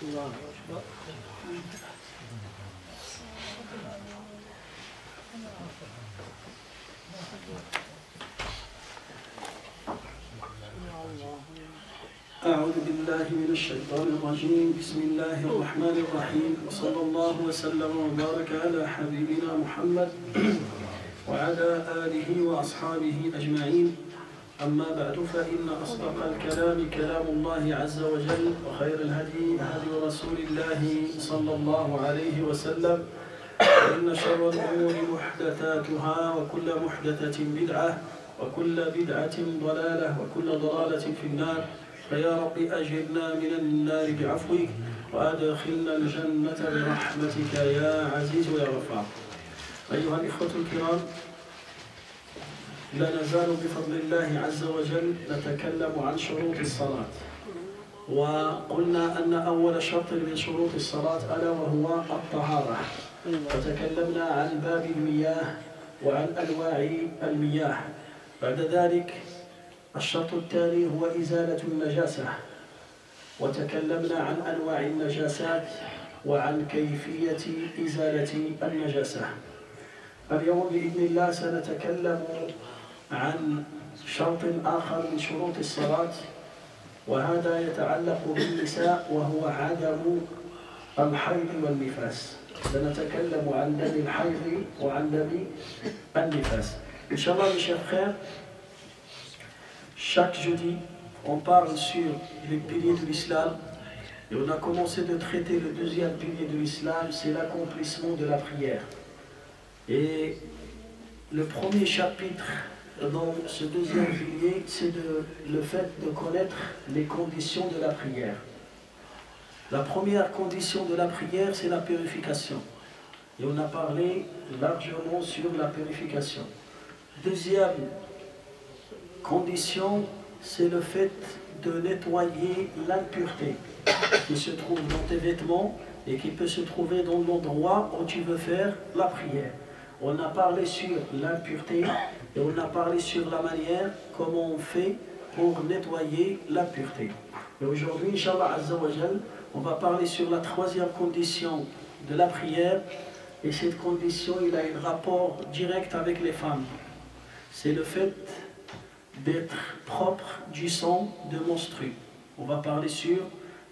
الله أكبر. أعوذ بالله من الشيطان الرجيم. بسم الله الرحمن الرحيم، وصلى الله وسلم وبارك على حبيبنا محمد وعلى آله وأصحابه أجمعين. أما بعد، فإن أصدق الكلام كلام الله عز وجل، وخير الهدي هدي رسول الله صلى الله عليه وسلم، وإن شر الأمور محدثاتها، وكل محدثة بدعة، وكل بدعة ضلالة، وكل ضلالة في النار. فيا رب أجرنا من النار بعفوك، وأدخلنا الجنة برحمتك يا عزيز يا غفار. أيها الإخوة الكرام، لا نزال بفضل الله عز وجل نتكلم عن شروط الصلاة. وقلنا أن أول شرط من شروط الصلاة ألا وهو الطهارة، وتكلمنا عن باب المياه وعن أنواع المياه. بعد ذلك الشرط الثاني هو إزالة النجاسة، وتكلمنا عن أنواع النجاسات وعن كيفية إزالة النجاسة. اليوم بإذن الله سنتكلم عن شرط آخر من شروط الصلاة، وهذا يتعلق بالنساء، وهو عدم الحيض والنفاس. سنتكلم عن دم الحيض وعن دم النفاس. إن شاء الله mes chers frères, chaque jeudi on parle sur les piliers de l'islam, et on a commencé de traiter le deuxième pilier de l'islam, c'est l'accomplissement de la prière. Et le premier chapitre dans ce deuxième pilier, c'est le fait de connaître les conditions de la prière. La première condition de la prière, c'est la purification. Et on a parlé largement sur la purification. Deuxième condition, c'est le fait de nettoyer l'impureté qui se trouve dans tes vêtements et qui peut se trouver dans l'endroit où tu veux faire la prière. On a parlé sur l'impureté et on a parlé sur la manière comment on fait pour nettoyer l'impureté. Et aujourd'hui, Inch'Allah Azza wa Jal, on va parler sur la troisième condition de la prière. Et cette condition, il a un rapport direct avec les femmes. C'est le fait d'être propre du sang de menstru. On va parler sur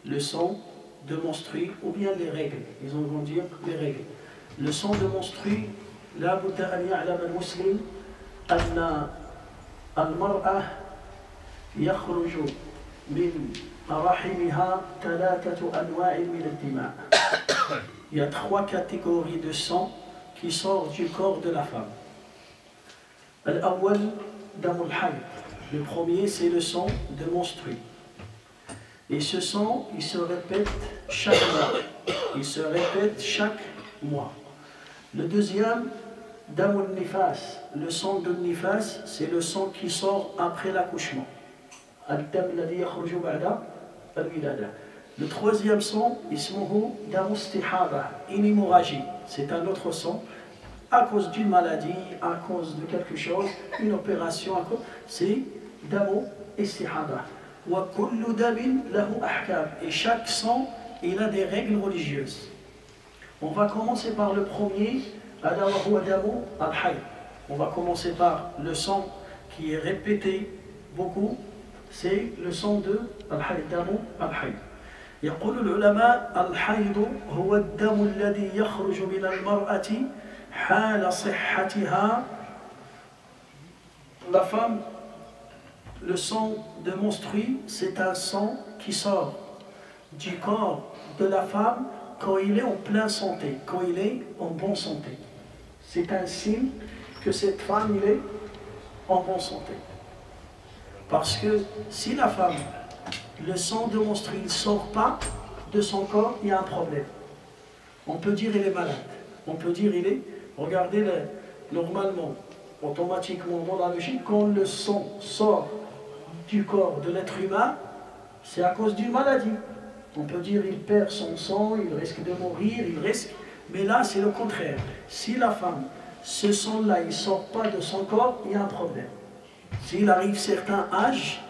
le sang de menstru ou bien les règles. Ils vont dire les règles. Le sang de menstru, لا بد أن يعلم المسلم أن المرأة يخرج من رحمها 3 أنواع من الدماء. Il y a 3 catégories de sang qui sortent du corps de la femme. الأول دم الحيض. Le premier, c'est le sang de menstru. Et ce sang, il se répète chaque mois. Il se répète chaque mois. Le deuxième, Damul Nifas. Le sang de Nifas, c'est le sang qui sort après l'accouchement. Le troisième sang, Ismuhu Damu Stihaba, une hémorragie. C'est un autre sang. À cause d'une maladie, à cause de quelque chose, une opération, c'est Damu Istihaba. Wa kullu damin lahu ahkam. Et chaque sang, il a des règles religieuses. On va commencer par le premier. On va commencer par le sang qui est répété beaucoup, c'est le sang de al-hayd. يقول العلماء الحيض هو الدم الذي يخرج من المرأة حال صحتها. La femme, le sang de menstru, c'est un sang qui sort du corps de la femme quand il est en pleine santé, quand il est en bonne santé. C'est un signe que cette femme il est en bonne santé. Parce que si la femme, le sang de menstru ne sort pas de son corps, il y a un problème. On peut dire il est malade. On peut dire il est... Regardez, normalement, automatiquement dans la logique, quand le sang sort du corps de l'être humain, c'est à cause d'une maladie. On peut dire il perd son sang, il risque de mourir, il risque... Mais là, c'est le contraire. Si la femme, ce sang-là, il ne sort pas de son corps, il y a un problème. S'il arrive certain âge,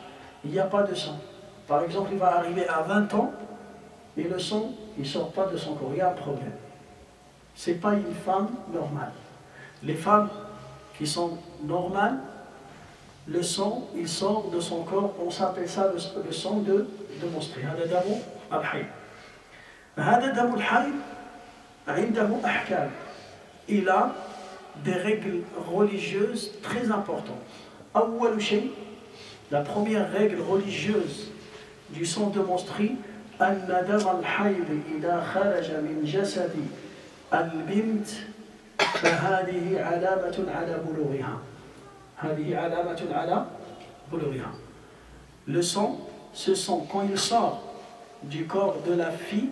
il n'y a pas de sang. Par exemple, il va arriver à 20 ans, et le sang, il ne sort pas de son corps. Il y a un problème. Ce n'est pas une femme normale. Les femmes qui sont normales, le sang, il sort de son corps, on s'appelle ça le sang de menstruer. هذا دم الحيض. هذا دم الحيض عنده أحكام. Il a des règles religieuses très importantes. أول شيء, la première règle religieuse du sang de menstruer, أن دم الحيض إذا خرج من جسد البنت فهذه علامة على بلوغها. هذه علامة على بلوغها. Le sang, ce sang, quand il sort du corps de la fille,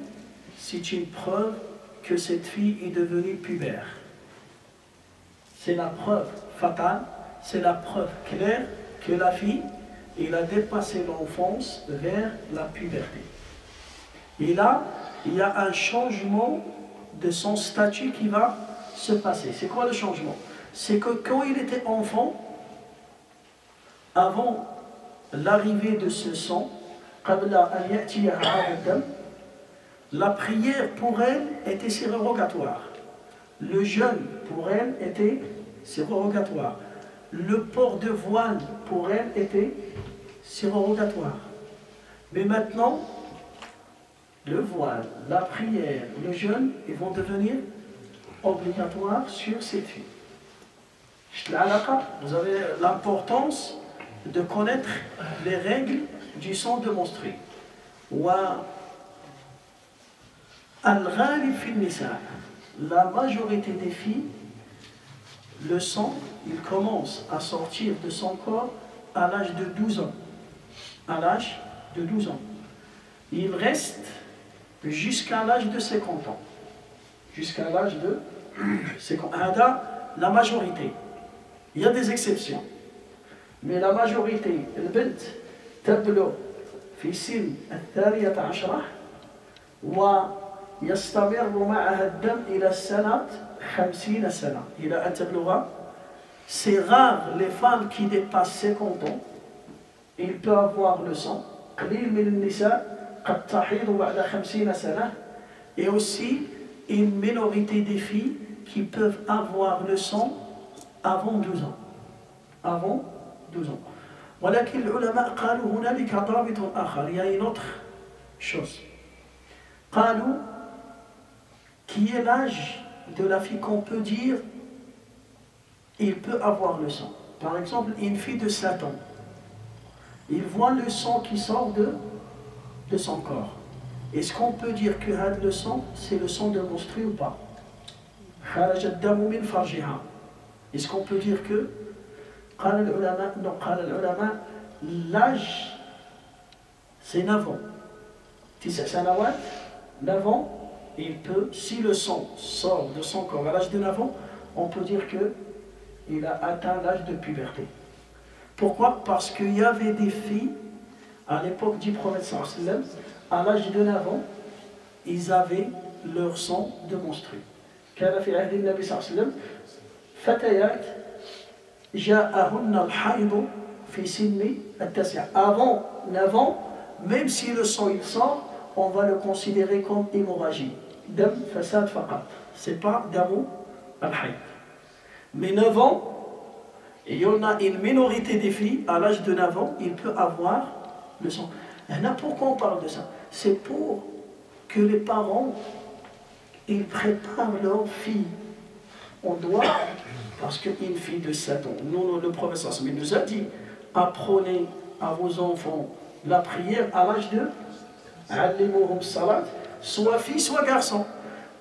c'est une preuve que cette fille est devenue pubère. C'est la preuve fatale, c'est la preuve claire que la fille, elle a dépassé l'enfance vers la puberté. Et là, il y a un changement de son statut qui va se passer. C'est quoi le changement? C'est que quand il était enfant, avant l'arrivée de ce sang, la prière pour elle était surrogatoire. Le jeûne pour elle était surrogatoire. Le port de voile pour elle était surrogatoire. Mais maintenant, le voile, la prière, le jeûne, ils vont devenir obligatoires sur cette fille. Vous avez l'importance de connaître les règles du sang de menstruer. La majorité des filles, le sang, il commence à sortir de son corps à l'âge de 12 ans. À l'âge de 12 ans. Il reste jusqu'à l'âge de 50 ans. Jusqu'à l'âge de 50 ans. La majorité. Il y a des exceptions. Mais la majorité, البنت تبلغ في سن 12 ويستمر معها الدم إلى السنة 50 سنة إلى أن تبلغ. C'est rare les femmes qui dépassent 50 ans, ils peuvent avoir le sang. قليل من النساء قد تحيض بعد 50 سنة. Et aussi une minorité des filles qui peuvent avoir le sang avant 12 ans. Avant 12 ans. ولكن العلماء قالوا هنالك ضابط آخر. Il y a une autre chose. قالوا qui est l'âge de la fille qu'on peut dire il peut avoir le sang. Par exemple, une fille de 7 ans. Il voit le sang qui sort de son corps. Est-ce qu'on peut dire que le sang, c'est le sang de menstruer ou pas? خرج الدم من فرجها. Est-ce qu'on peut dire que قال العلماء non, قال العلماء l'âge c'est 9 ans. 9 سنوات 9 ans, il peut, si le sang sort de son corps à l'âge de 9 ans, on peut dire qu'il a atteint l'âge de puberté. Pourquoi? Parce qu'il y avait des filles, à l'époque du prophète sallam, à l'âge de 9 ans, ils avaient leur sang de menstruer. كان في عهد النبي صلى الله عليه وسلم فتيات جاءهن الحيض في سن التاسع. Avant 9 ans, même si le sang il sort, on va le considérer comme hémorragie. Dam fasad faqat. C'est pas damu al-hayd. Mais 9 ans, et il y en a une minorité des filles, à l'âge de 9 ans, il peut avoir le sang. Et là, pourquoi on parle de ça? C'est pour que les parents, ils préparent leur fille. On doit, parce qu'une fille de 7 ans, nous, le professeur Smith nous a dit, apprenez à vos enfants la prière à l'âge de soit fille, soit garçon.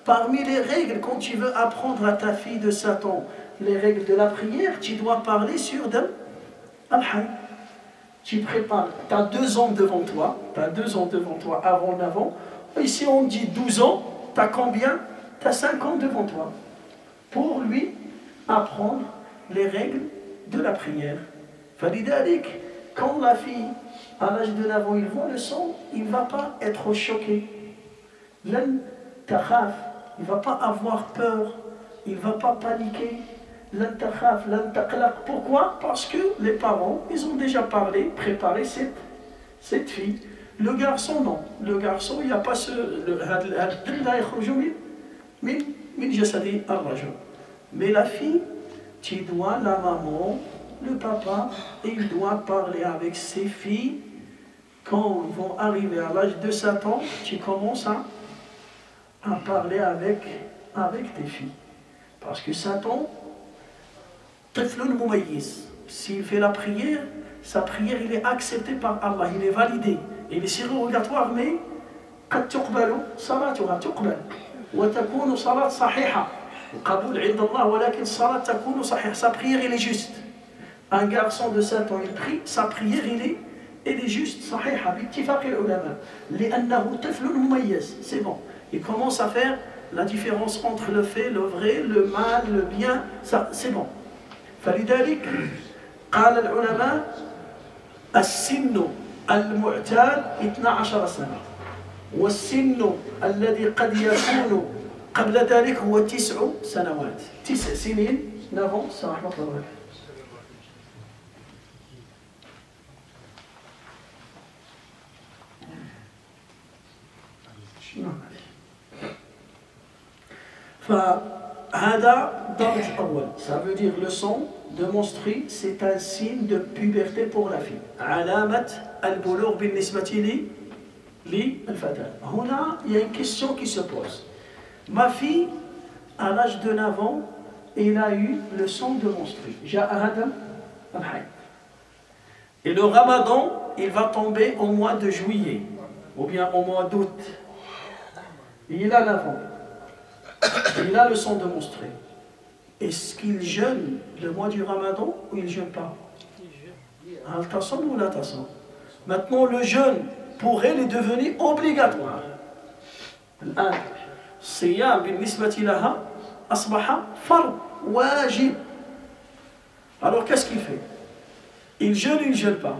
Parmi les règles, quand tu veux apprendre à ta fille de 7 ans les règles de la prière, tu dois parler sur al-hayd. Tu prépares, tu as 2 ans devant toi, avant, avant. Ici on dit 12 ans, tu as combien? Tu as 5 ans devant toi. Pour lui apprendre les règles de la prière. Falidadik, quand la fille, à l'âge de 9 ans, il voit le sang, il ne va pas être choqué. L'un takhaf, il ne va pas avoir peur, il ne va pas paniquer. L'un takhaf, l'un taqlaq. Pourquoi? Parce que les parents, ils ont déjà préparé cette fille. Le garçon, non. Le garçon, il n'y a pas ce... Mais la fille, tu dois, la maman, le papa, il doit parler avec ses filles. Quand ils vont arriver à l'âge de 7 ans, tu commences à parler avec tes filles. Parce que 7 ans, s'il fait la prière, sa prière il est acceptée par Allah, il est validé. Il est surrogatoire, mais قد تقبل صلاتها تقبل وتكون صلاة صحيحة القبول عند الله ولكن الصلاة تكون صحيحة. Sa prière il est juste. Un garçon de 7 ans il prie, sa prière elle est juste صحيحة باتفاق العلماء لأنه طفل مميز. C'est bon. Il commence à faire la différence entre le fait, le vrai, le mal, le bien, ça c'est bon. فلذلك قال العلماء السن المعتاد 12 سنة والسن الذي قد يكون قبل ذلك هو 9 سنوات. 9 سنين نافونس رحمة الله. فهذا ضابط الأول. Ça veut dire le sang de menstruer, c'est un signe de puberté pour la fille. علامة البلوغ بالنسبة للفتاة. هنا il y a une question qui se pose. Ma fille, à l'âge de 9 ans, elle a eu le sang de menstruer. Et le ramadan, il va tomber au mois de juillet, ou bien au mois d'août. Il a 9 ans. Il a le sang de menstruer. Est-ce qu'il jeûne le mois du ramadan ou il ne jeûne pas? Al-Tassam ou la-Tassam? Maintenant, le jeûne, pour elle, est devenu obligatoire. الصيام بالنسبة لها أصبح فرض واجب. Alors qu'est-ce qu'il fait? Il jeûne ou il ne jeûne pas?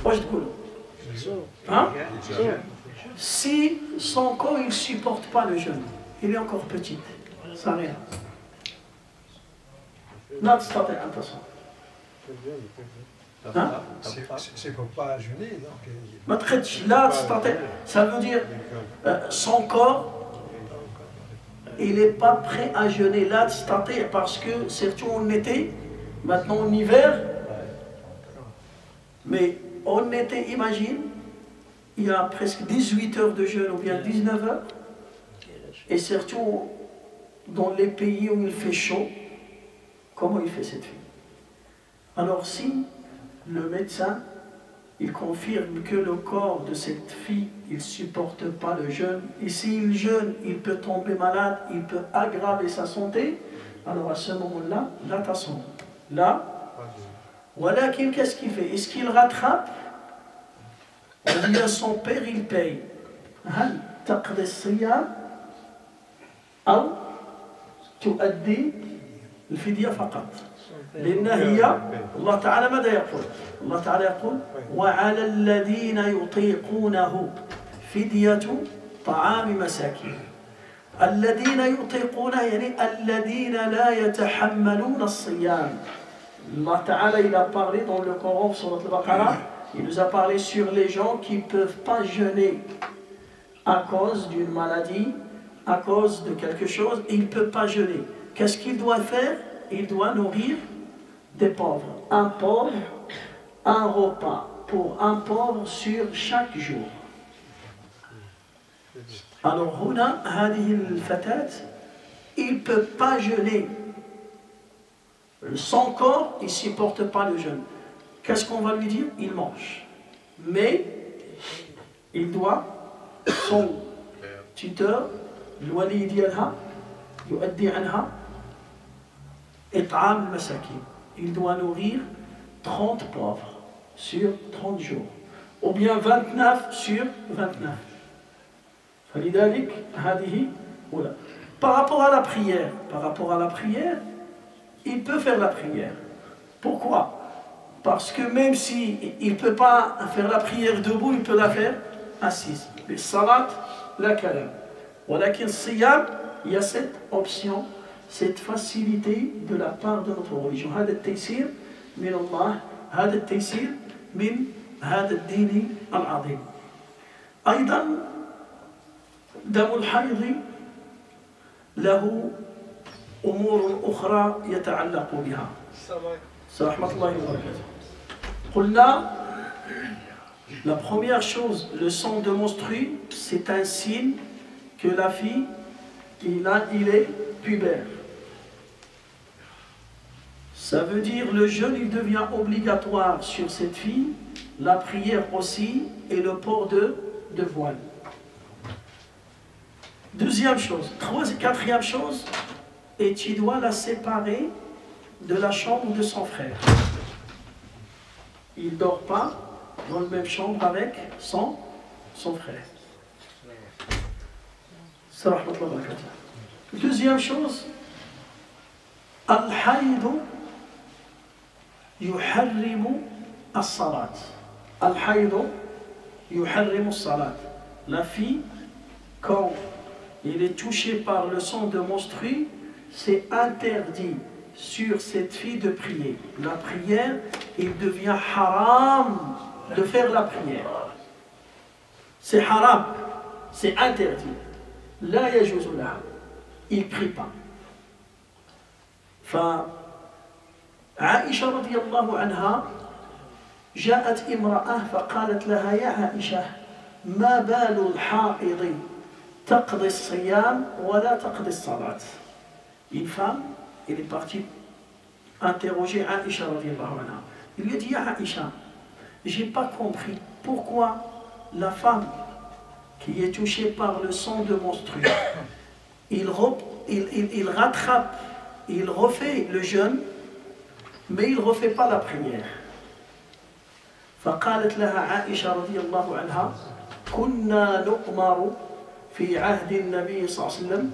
Moi je te dis. Hein? Si son corps il ne supporte pas le jeûne, il est encore petit, ça rien. لا تستطيع أن تصوم. C'est pour pas jeûner donc. ما تقدش لا تستطيع. Ça veut dire son corps il n'est pas prêt à jeûner là تستطيع parce que surtout en été, maintenant en hiver. Mais en été, imagine, il y a presque 18 heures de jeûne ou bien 19 heures. Et surtout dans les pays où il fait chaud, comment il fait cette fille? Alors si le médecin il confirme que le corps de cette fille il ne supporte pas le jeûne, et s'il jeûne il peut tomber malade, il peut aggraver sa santé, alors à ce moment-là, là t'as son. Là, voilà qu'est-ce qu'il fait? Est-ce qu'il rattrape? Ou bien son père il paye? هل تقضي الصيام أو تؤدي الفدية فقط؟ لأن هي الله تعالى ماذا يقول؟ الله تعالى يقول وعلى الذين يطيقونه فدية طعام مساكين. الذين يطيقونه يعني الذين لا يتحملون الصيام. Allah Ta'ala il a parlé dans le Coran sur notre Baqara, il nous a parlé sur les gens qui ne peuvent pas jeûner à cause d'une maladie, à cause de quelque chose, et il ne peut pas jeûner. Qu'est-ce qu'il doit faire? Il doit nourrir des pauvres. Un pauvre, un repas pour un pauvre sur chaque jour. Alors, هنا هذه الفتاة, il ne peut pas jeûner. Son corps, il ne supporte pas le jeûne. Qu'est-ce qu'on va lui dire? Il mange. Mais, il doit, son tuteur, الولي ديالها يؤدي عنها إطعام المساكين. Il doit nourrir 30 pauvres sur 30 jours. Ou bien 29 sur 29. فلذلك هذه أولى. Par rapport à la prière, il peut faire la prière. Pourquoi? Parce que même s'il ne peut pas faire la prière debout, il peut la faire assise. Les salat, la kalam. ولكن الصيام, il y a cette option, cette facilité de la part de notre religion. هذا التيسير من الله, هذا التيسير من هذا الدين العظيم. أيضا دم الحيض له أمور أخرى يتعلق بها. رحمة الله وبركاته. قلنا la première chose, le sang de menstrue, c'est un signe que la fille, il est pubère. Ça veut dire le jeûne, il devient obligatoire sur cette fille, la prière aussi et le port de voile. Deuxième chose. Quatrième chose, et tu dois la séparer de la chambre de son frère. Il ne dort pas dans la même chambre avec son frère. Deuxième chose, al-hayd yuharrimu as-salat. Al-hayd yuharrimu as-salat. La fille, quand il est touché par le sang de menstrue, c'est interdit sur cette fille de prier. La prière, il devient haram de faire la prière. C'est haram, c'est interdit. La yajuzu laha. Il ne prie pas. فعائشة رضي الله عنها جاءت امرأة فقالت لها يا عائشة ما بال الحائض تقضي الصيام ولا تقضي الصلاة. Une femme, elle est partie interroger Aïcha radiallahu anha. Il lui a dit, Aïcha, j'ai pas compris pourquoi la femme qui est touchée par le sang de menstrue, il rattrape, il refait le jeûne, mais il ne refait pas la prière. فقالت لها عائشة رضي الله عنها كنا نؤمر في عهد النبي صلى الله عليه وسلم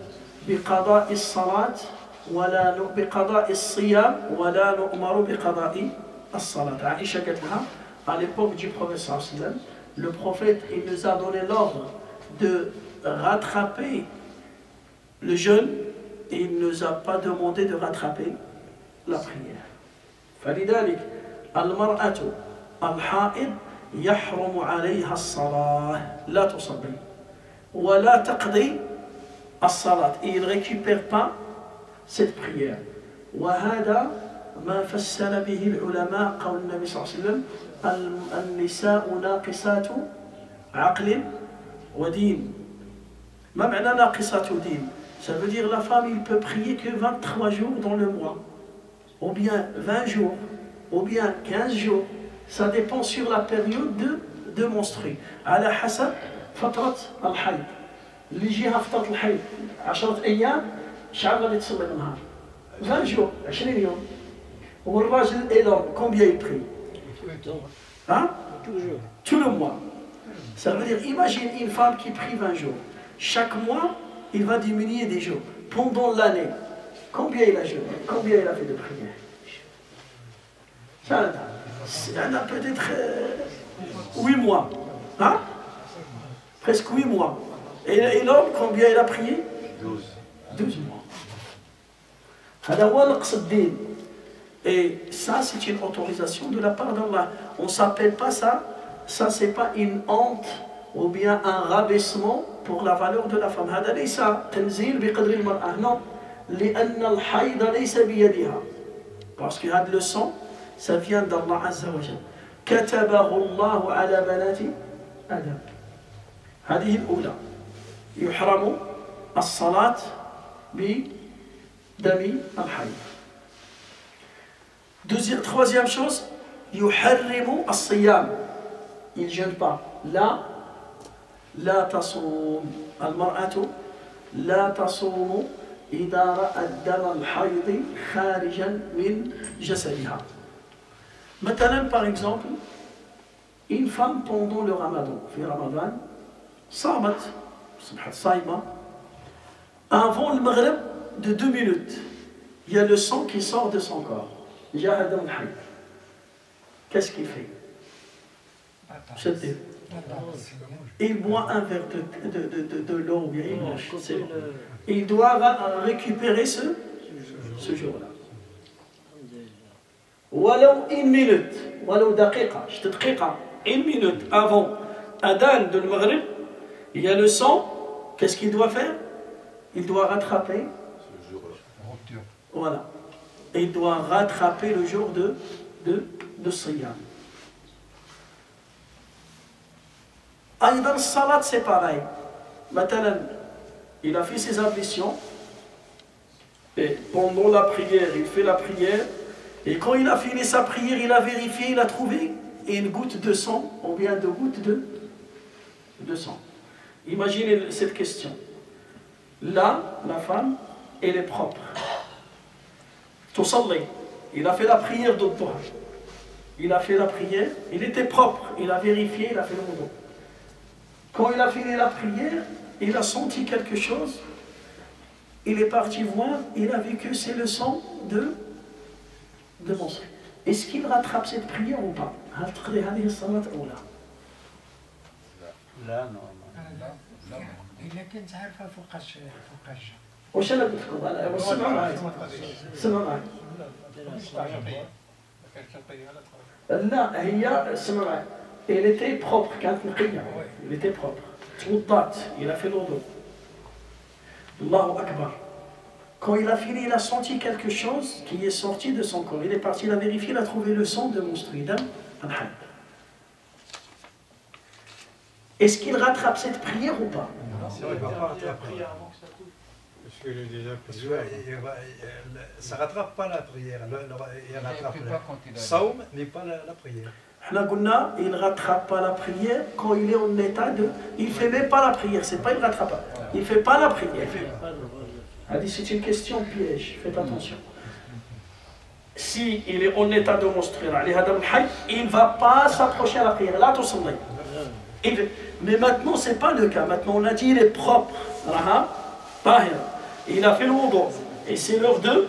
بقضاء الصلاة ولا بقضاء الصيام ولا نؤمر بقضاء الصلاة. عائشة قالت لها à l'époque du prophète صلى الله عليه وسلم, le prophète il nous a donné l'ordre de rattraper le jeûne et il ne nous a pas demandé de rattraper la prière. فلذلك المرأة الحائض يحرم عليها الصلاة لا تصلي ولا تقضي الصلاة. Et il ne récupère pas cette prière. وهذا ما فسر به العلماء قول النبي صلى الله عليه وسلم النساء ناقصات عقل ودين. ما معنى ناقصات دين؟ Ça veut dire la femme il peut prier que 23 jours dans le mois, ou bien 20 jours, ou bien 15 jours. Ça dépend sur la période de menstruer. على حسب فترة الحيض. اللي يجيها فترة الحيض 10 أيام شحال غادي تصلي بالنهار؟ 20 jours, 20 يوم. والراجل et l'homme, combien il prie? Hein? Tout le mois. Ça veut dire, imagine une femme qui prie 20 jours. Chaque mois, il va diminuer des jours. Pendant l'année, combien il a jeûné? Combien il a fait de prières? Ça, il a peut-être 8 mois. Hein? Presque 8 mois. Et l'homme, combien il a prié? 12 mois. Et ça, c'est une autorisation de la part d'Allah. On ne s'appelle pas ça. Ça, ce n'est pas une honte ou bien un rabaissement pour la valeur de la femme. هذا ليس تنزيل بقدر المرأة. Non. لأن الحيض ليس بيدها. Parce que هذا le sang, ça vient d'Allah Azza wa Jal. كتبه الله على بنات آدم. هذه الأولى. يحرم الصلاة بدم الحيض. Troisième chose, يحرم الصيام. Il ne jeûne pas. لا تصوم المرأة لا تصوم إذا رأت دم الحيض خارجا من جسدها. Maintenant, par exemple, une femme pendant le Ramadan, في رمضان, صامت, صايمة, avant le maghrib de 2 minutes, il y a le sang qui sort de son corps. جاء دم الحيض. Qu'est-ce qu'il fait? Il boit un verre de l'eau ou bien il mange. Il doit récupérer ce jour-là. ولو une minute, ولو دقيقة, une minute avant Adhan de Maghrib, il y a le sang, qu'est-ce qu'il doit faire? Il doit rattraper. Voilà. Et il doit rattraper le jour de Siyam. Aïdan Salat, c'est pareil. Maintenant, il a fait ses ablutions. Et pendant la prière, il fait la prière. Et quand il a fini sa prière, il a vérifié, il a trouvé une goutte de sang, ou bien deux gouttes de sang. Imaginez cette question. Là, la femme, elle est propre. Tusalli. Il a fait la prière d'Oddoha. Il a fait la prière, il était propre. Il a vérifié, il a fait le wudu. Quand il a fini la prière, il a senti quelque chose. Il est parti voir, il a vu que c'est le sang de monstre. Est-ce qu'il rattrape cette prière ou pas? لا نورمال. إلا كنت عارفة فوقاش واش انا قلت لكم؟ انا سمع معايا سمع معايا. لا هي سمع معايا. Elle était propre, كانت نقية. Il était propre. توضأت, il a fait l'odo. Allahu Akbar. Quand il a fini, il a senti quelque chose qui est sorti de son corps. Il est parti, il a vérifié, il a trouvé le sang de monstruidam. Est-ce qu'il rattrape cette prière ou pas? Non, il ne va pas rattraper. Parce qu'il est déjà Parce que ça ne rattrape pas la prière. Il rattrape le saum, mais pas la prière. Il ne rattrape pas la prière quand il est en état de... Il ne fait même pas la prière, c'est pas il ne rattrape pas. Il ne fait pas la prière. C'est une question piège, faites attention. Si il est en état de monstruer, il ne va pas s'approcher à la prière. Là, tout semble. Mais maintenant, ce n'est pas le cas. Maintenant, on a dit il est propre. Il a fait le wudu. Et c'est l'heure de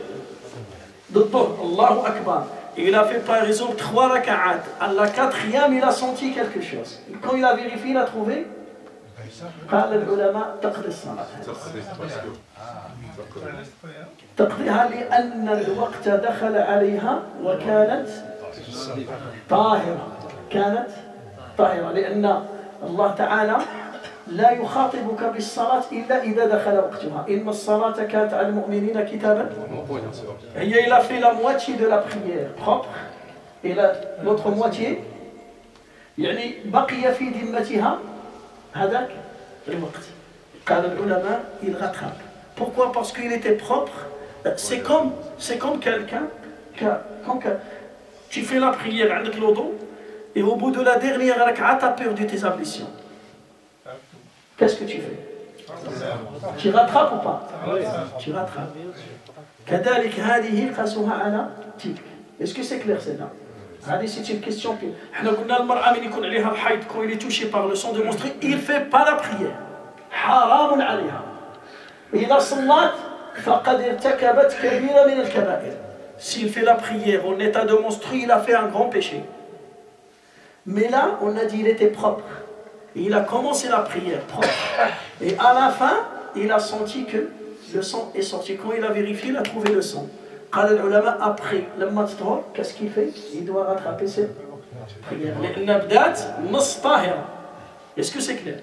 Allahu Akbar. Il a fait par exemple 3 raka'at. À la 4e, il a senti quelque chose. Quand il a vérifié, il a trouvé. قال العلماء تقضي الصلاة. تقضيها لأن الوقت دخل عليها وكانت طاهرة. كانت طاهرة لأن الله تعالى لا يخاطبك بالصلاة إلا إذا دخل وقتها. إن الصلاة كانت على المؤمنين كتابا. Il a fait la moitié de la prière propre et l'autre moitié يعني بقي في ذمتها هذاك الوقت. قال العلماء il rattrape. Pourquoi? Parce qu'il était propre. C'est comme quelqu'un quand tu fais la prière avec l'odo et au bout de la dernière rak'a tu as perdu tes ablutions. Qu'est-ce que tu fais? Tu rattrapes ou pas? Tu rattrapes. كذلك هذه قاسوها على تلك. Est-ce que c'est clair celle-là? هذه c'est une question. احنا قلنا المرأة من يكون عليها الحيض quand il est touché par le sang de monstrue, il fait pas la prière. حرام عليها. إذا صلت فقد ارتكبت كبيرة من الكبائر. S'il fait la prière en état de monstrue, il a fait un grand péché. Mais là, on a dit il était propre. Il a commencé la prière propre. Et à la fin, il a senti que le sang est sorti. Quand il a vérifié, il a trouvé le sang. Après, qu'est-ce qu'il fait? Il doit rattraper cette prière. Est-ce que c'est clair?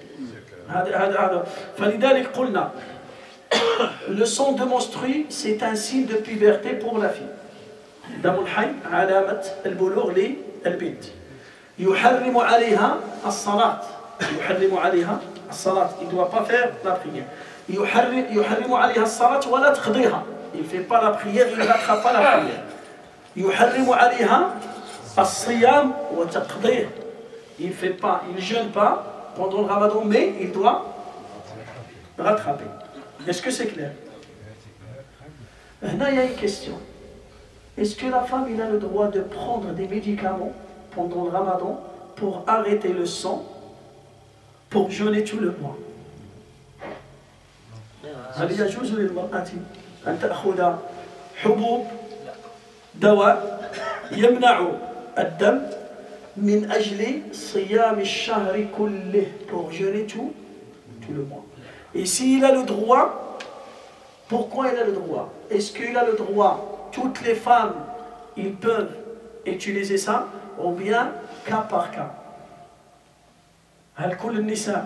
Le sang de menstrue, c'est un signe de puberté pour la fille. دم الحي علامة البلوغ للبنت. يحرم عليها الصلاة. يحرم عليها الصلاة. Il ne doit pas faire la prière. يحرم عليها الصلاة ولا تقضيها. Il ne fait pas la prière, il ne rattrape pas la prière. يحرم عليها الصيام وتقضيه. Il ne fait pas, il ne jeûne pas pendant le ramadan, mais il doit rattraper. Est-ce que c'est clair? Là, il y a une question. Est-ce que la femme il a le droit de prendre des médicaments pendant le ramadan pour arrêter le sang, pour jeûner tout le mois? هل يجوز للمرأة أن تأخذ حبوب دواء يمنع الدم من أجل صيام الشهر كله pour jeûner tout le mois? Et s'il a le droit, pourquoi il a le droit? Est-ce qu'il a le droit? Toutes les femmes, ils peuvent utiliser ça, ou bien cas par cas. هل كل النساء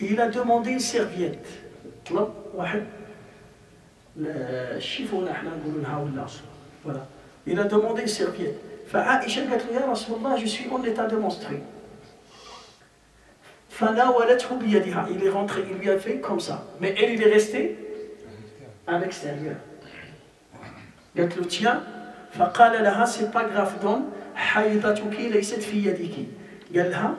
il a demandé une serviette. Voilà. Il a demandé une serviette. فعائشة قالت له يا رسول الله je suis en état de menstruer. فناولته بيدها. Il est rentré, il lui a fait comme ça. Mais elle, il est resté à l'extérieur. قالت له tiens. فقال لها c'est pas grave donne. حيضتك ليست في يدك. قال لها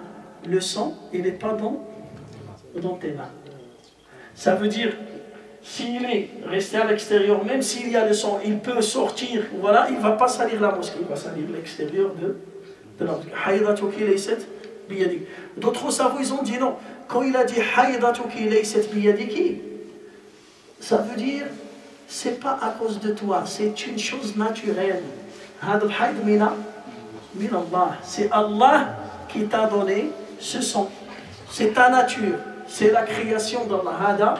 le sang il n'est pas dans tes mains. Ça veut dire s'il est resté à l'extérieur, même s'il y a le sang, il peut sortir, voilà, il ne va pas salir la mosquée, il va salir l'extérieur de la mosquée. Haïdatuki layset biyadiki. D'autres savants, ils ont dit non. Quand il a dit Haïdatuki layset biyadiki, ça veut dire c'est pas à cause de toi, c'est une chose naturelle. Hadal haïd min Allah. C'est Allah qui t'a donné ce sang. C'est ta nature, c'est la création d'Allah. Hada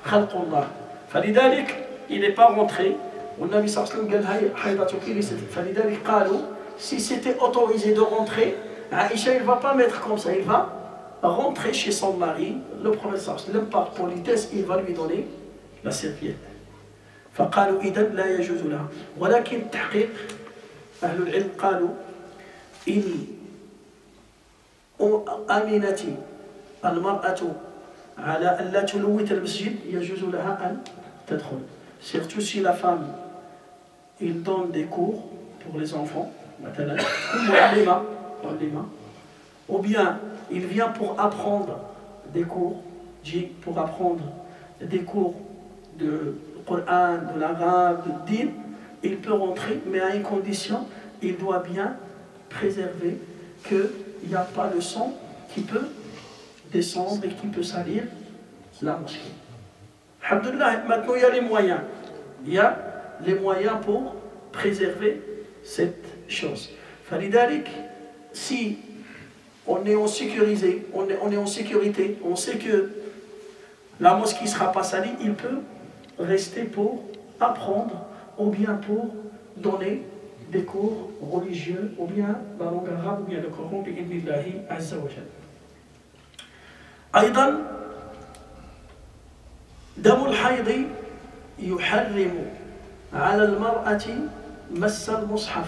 خلق الله فلذلك il n'est pas rentré والنبي صلى الله عليه وسلم قال حيضتك ليست فلذلك قالوا si c'était autorisé de rentrer Aïcha il ne va pas mettre comme ça il va rentrer chez son mari le prophète صلى الله عليه وسلم par politesse il va lui donner la serviette فقالوا إذا لا يجوز لها ولكن التحقيق أهل العلم قالوا إن أمنت المرأة على أن لا تلوث المسجد يجوز لها أن تدخل. Surtout si la femme il donne des cours pour les enfants, ou bien il vient pour apprendre des cours, pour apprendre des cours de Coran, de l'arabe, de din, il peut rentrer, mais à une condition, il doit bien préserver qu'il n'y a pas le sang qui peut descendre et qui peut salir la mosquée. Alhamdulillah, maintenant il y a les moyens. Il y a les moyens pour préserver cette chose. Falidalik, si on est en sécurité, on est en sécurité, on sait que la mosquée ne sera pas salie, il peut rester pour apprendre ou bien pour donner des cours religieux ou bien la langue arabe ou bien le Coran bi'idnillahi azza wa jalla. أيضا دم الحيض يحرم على المرأة مس المصحف.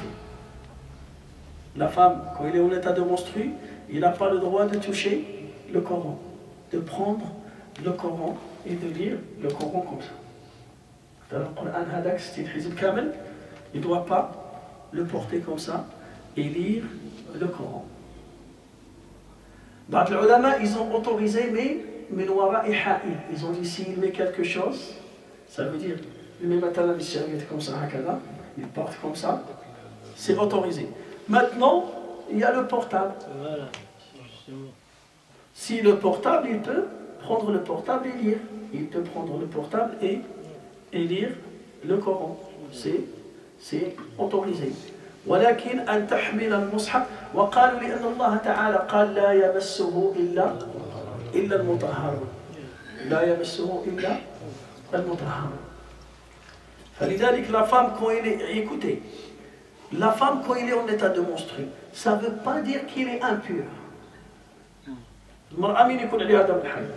La femme, quand il est en état de menstruer, il n'a pas le droit de toucher le Coran, de prendre le Coran et de lire le Coran comme ça. Dans le Coran Hadak, c'est une hizb kamel, il ne doit pas le porter comme ça et lire le Coran. Donc les ulama, ils ont autorisé, mais ils ont dit s'il met quelque chose, ça veut dire, il met maintenant les serviettes comme ça, il porte comme ça, c'est autorisé. Maintenant, il y a le portable. Si le portable, il peut prendre le portable et lire. Il peut prendre le portable et lire le Coran. C'est autorisé. ولكن أن تحمل المصحف وقالوا لأن الله تعالى قال لا يمسه إلا المطهرون لا يمسه إلا المطهرون فلذلك la femme quand elle est écoutez la femme quand elle est en état de menstruer ça ne veut pas dire qu'il est impur المرأة من يكون عليها دم الحيض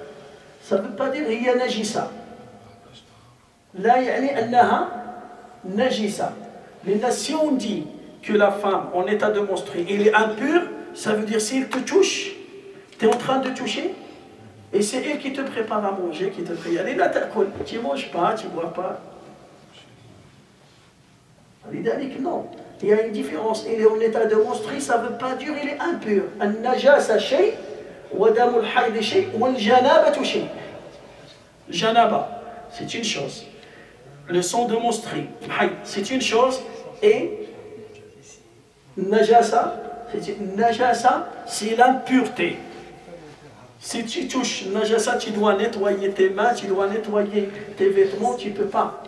ça ne veut pas dire هي نجسة لا يعني أنها نجسة لأن si on dit que la femme en état de menstruer, elle est impure, ça veut dire s'il te touche, tu es en train de toucher, et c'est elle qui te prépare à manger, qui te fait aller là, tu ne manges pas, tu ne bois pas. Non, il y a une différence, elle est en état de menstruer, ça ne veut pas dire qu'elle est impure. An-najasa shay, wa damul hayd shay, wal janabatu shay. Janaba, c'est une chose. Le sang de menstruer, c'est une chose, et Najasa, c'est l'impureté. Si tu touches Najasa, tu dois nettoyer tes mains, tu dois nettoyer tes vêtements, tu ne peux pas.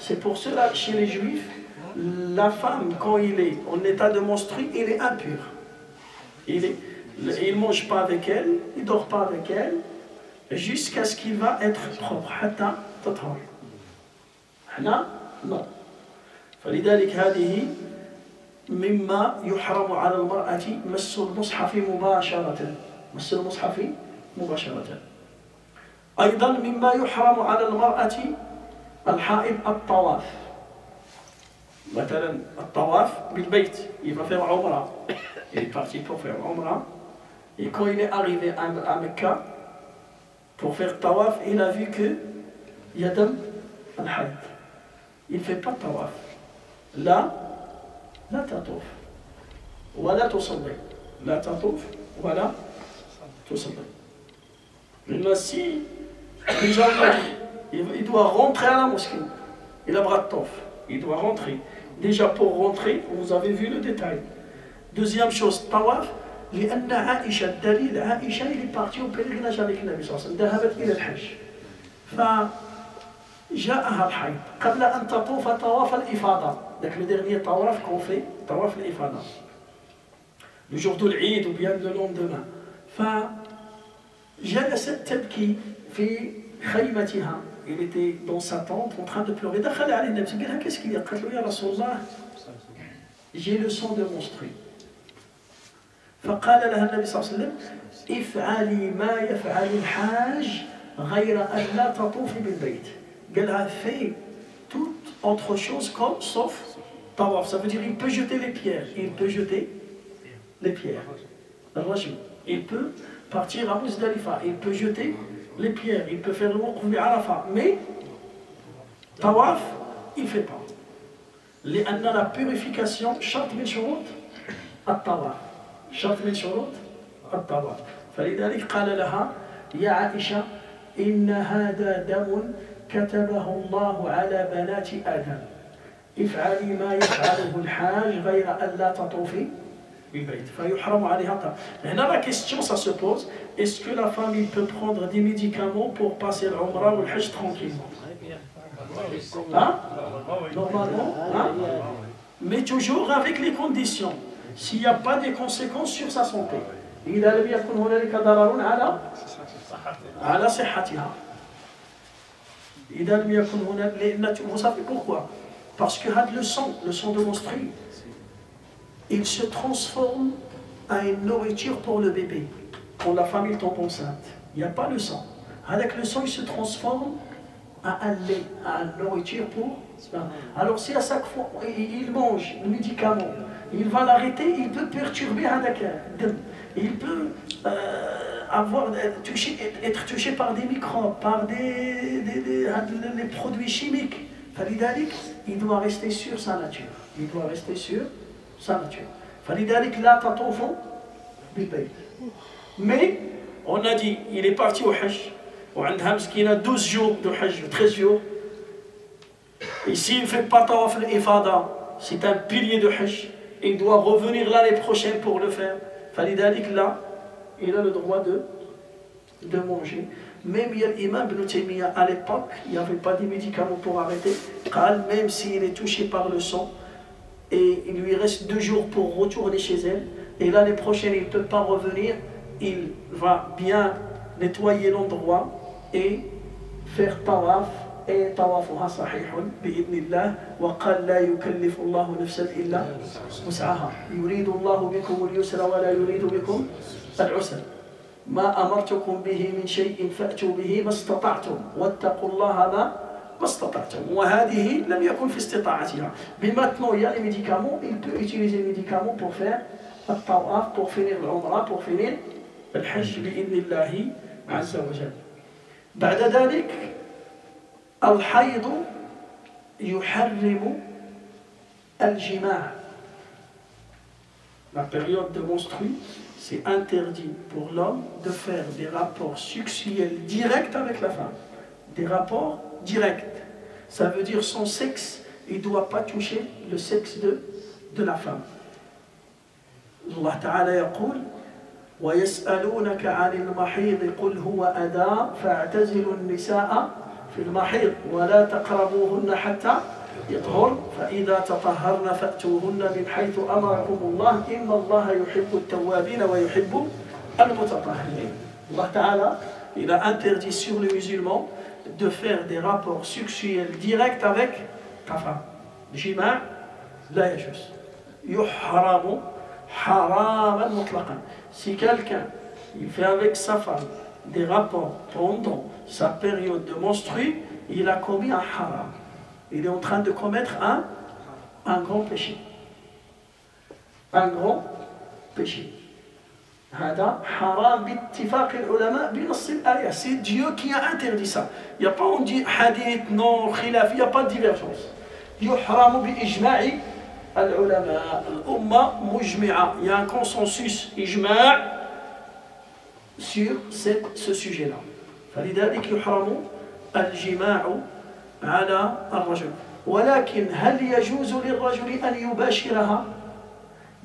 C'est pour cela chez les juifs, la femme, quand il est en état de menstruer, il est impur. Il ne mange pas avec elle, il ne dort pas avec elle, jusqu'à ce qu'il va être propre. Non. فلذلك هذه مما يحرم على المرأة مس المصحف مباشرة. مس المصحف مباشرة. أيضا مما يحرم على المرأة الحائض الطواف. مثلا الطواف بالبيت. Il va faire Umrah. Il est parti pour faire Umrah. Et quand il est arrivé à Mecca, pour faire tawaf, il a vu que il y a dam al-hayd. Il ne fait pas tawaf. Là, لا تطوف ولا تصلي. لا تطوف ولا تصلي. Maintenant, si déjà il doit rentrer à la mosquée, il a bras de tof, il doit rentrer. Déjà pour rentrer, vous avez vu le détail. Deuxième chose, tawaf. لأن عائشة الدليل عائشة اللي partie au pèlerinage avec النبي صلى الله عليه وسلم ذهبت إلى الحج فجاءها الحيض قبل أن تطوف طواف الإفاضة. ذاك le dernier طواف qu'on fait طواف الإفاضة le jour de l'Eid ou bien le lendemain. فجلست تبكي في خيمتها. Il était dans sa tente en train de pleurer. دخل عليه النبي قال لها qu'est-ce qu'il y a؟ قالت له يا رسول الله j'ai le sang de menstruer. فقال لها النبي صلى الله عليه وسلم افعلي ما يفعل الحاج غير أن لا تطوفي بالبيت. قال لها fait toute autre chose comme sauf tawaf. Ça veut dire il peut jeter les pierres. Il peut jeter les pierres. Il peut partir à Muzdalifa. Il peut jeter les pierres. Il peut faire le waqf bi Arafat. Mais tawaf, il ne fait pas. لأن la purification شرط من شروط الطواف. شرط من شروط الطواف. فلذلك قال لها يا عائشة إن هذا دم كتبه الله على بنات آدم افعلي ما يفعله الحاج غير أن لا تطوفي بالبيت فيحرم عليها الطواف. هنا la question ça se pose, est-ce que la femme il peut prendre des médicaments pour passer l'Umrah ou le Hajj tranquillement? Hein? Normalement, hein? Mais toujours avec les conditions. S'il n'y a pas de conséquences sur sa santé. إذا لم يكن هنالك ضرر على صحتها. إذا لم يكن هنالك. Vous savez pourquoi? Parce que le sang de menstrues, il se transforme en une nourriture pour le bébé, pour la femme qui tombe enceinte. Il n'y a pas le sang. Avec le sang, il se transforme en un lait, en une nourriture pour. Alors si à chaque fois il mange le médicament, il va l'arrêter, il peut perturber il peut être touché par des microbes, par des produits chimiques. Il doit rester sur sa nature. Il doit rester sur sa nature. Mais on a dit, il est parti au Hajj. Il a 12 jours de Hajj, 13 jours. Et s'il ne fait pas tawaf al-ifada, c'est un pilier de Hajj. Il doit revenir l'année prochaine pour le faire. فلذلك là, il a le droit de manger. Même l'imam Ibn Taymiyyah à l'époque, il n'y avait pas de médicaments pour arrêter. Même s'il est touché par le sang, et il lui reste 2 jours pour retourner chez elle, et l'année prochaine il ne peut pas revenir, il va bien nettoyer l'endroit et faire tawaf. Et طوافها صحيح بإذن الله وقال لا يكلف الله نفسا إلا وسعها يريد الله بكم اليسر ولا يريد بكم العسر ما أمرتكم به من شيء فأتوا به ما استطعتم واتقوا الله ما استطعتم وهذه لم يكن في استطاعتها. Mais maintenant il y a les médicaments, il peut utiliser les médicaments pour faire الطواف, pour finir العمرة, pour finir الحج بإذن الله عز وجل. بعد ذلك الحيض يحرم الجماع. La période de menstrues, c'est interdit pour l'homme de faire des rapports sexuels directs avec la femme. Des rapports directs. Ça veut dire son sexe, il ne doit pas toucher le sexe de la femme. Allah Ta'ala يقول ويسألونك عن المحيض قل هو أذى فاعتزلوا النساء في المحيض ولا تقربوهن حتى يطهرن فإذا تطهرن فأتوهن من حيث أمركم الله إن الله يحب التوابين ويحب المتطهرين. Allah Ta'ala, il a interdit sur les musulmans de faire des rapports sexuels directs avec ta femme. Jima' la yajuz. يحرم حراما مطلقا. Si quelqu'un il fait avec sa femme des rapports pendant sa période de menstru, il a commis un haram. Il est en train de commettre un grand péché. Un grand péché. هذا حرام باتفاق العلماء بنص الآية. C'est Dieu qui a interdit ça. Il n'y a pas on dit hadith, non, khilaf, il n'y a pas de divergence. يحرم بإجماع العلماء. الأمة مجمعة. Il y a un consensus إجماع sur ce sujet-là. فلذلك يحرم الجماع على الرجل. ولكن هل يجوز للرجل أن يباشرها؟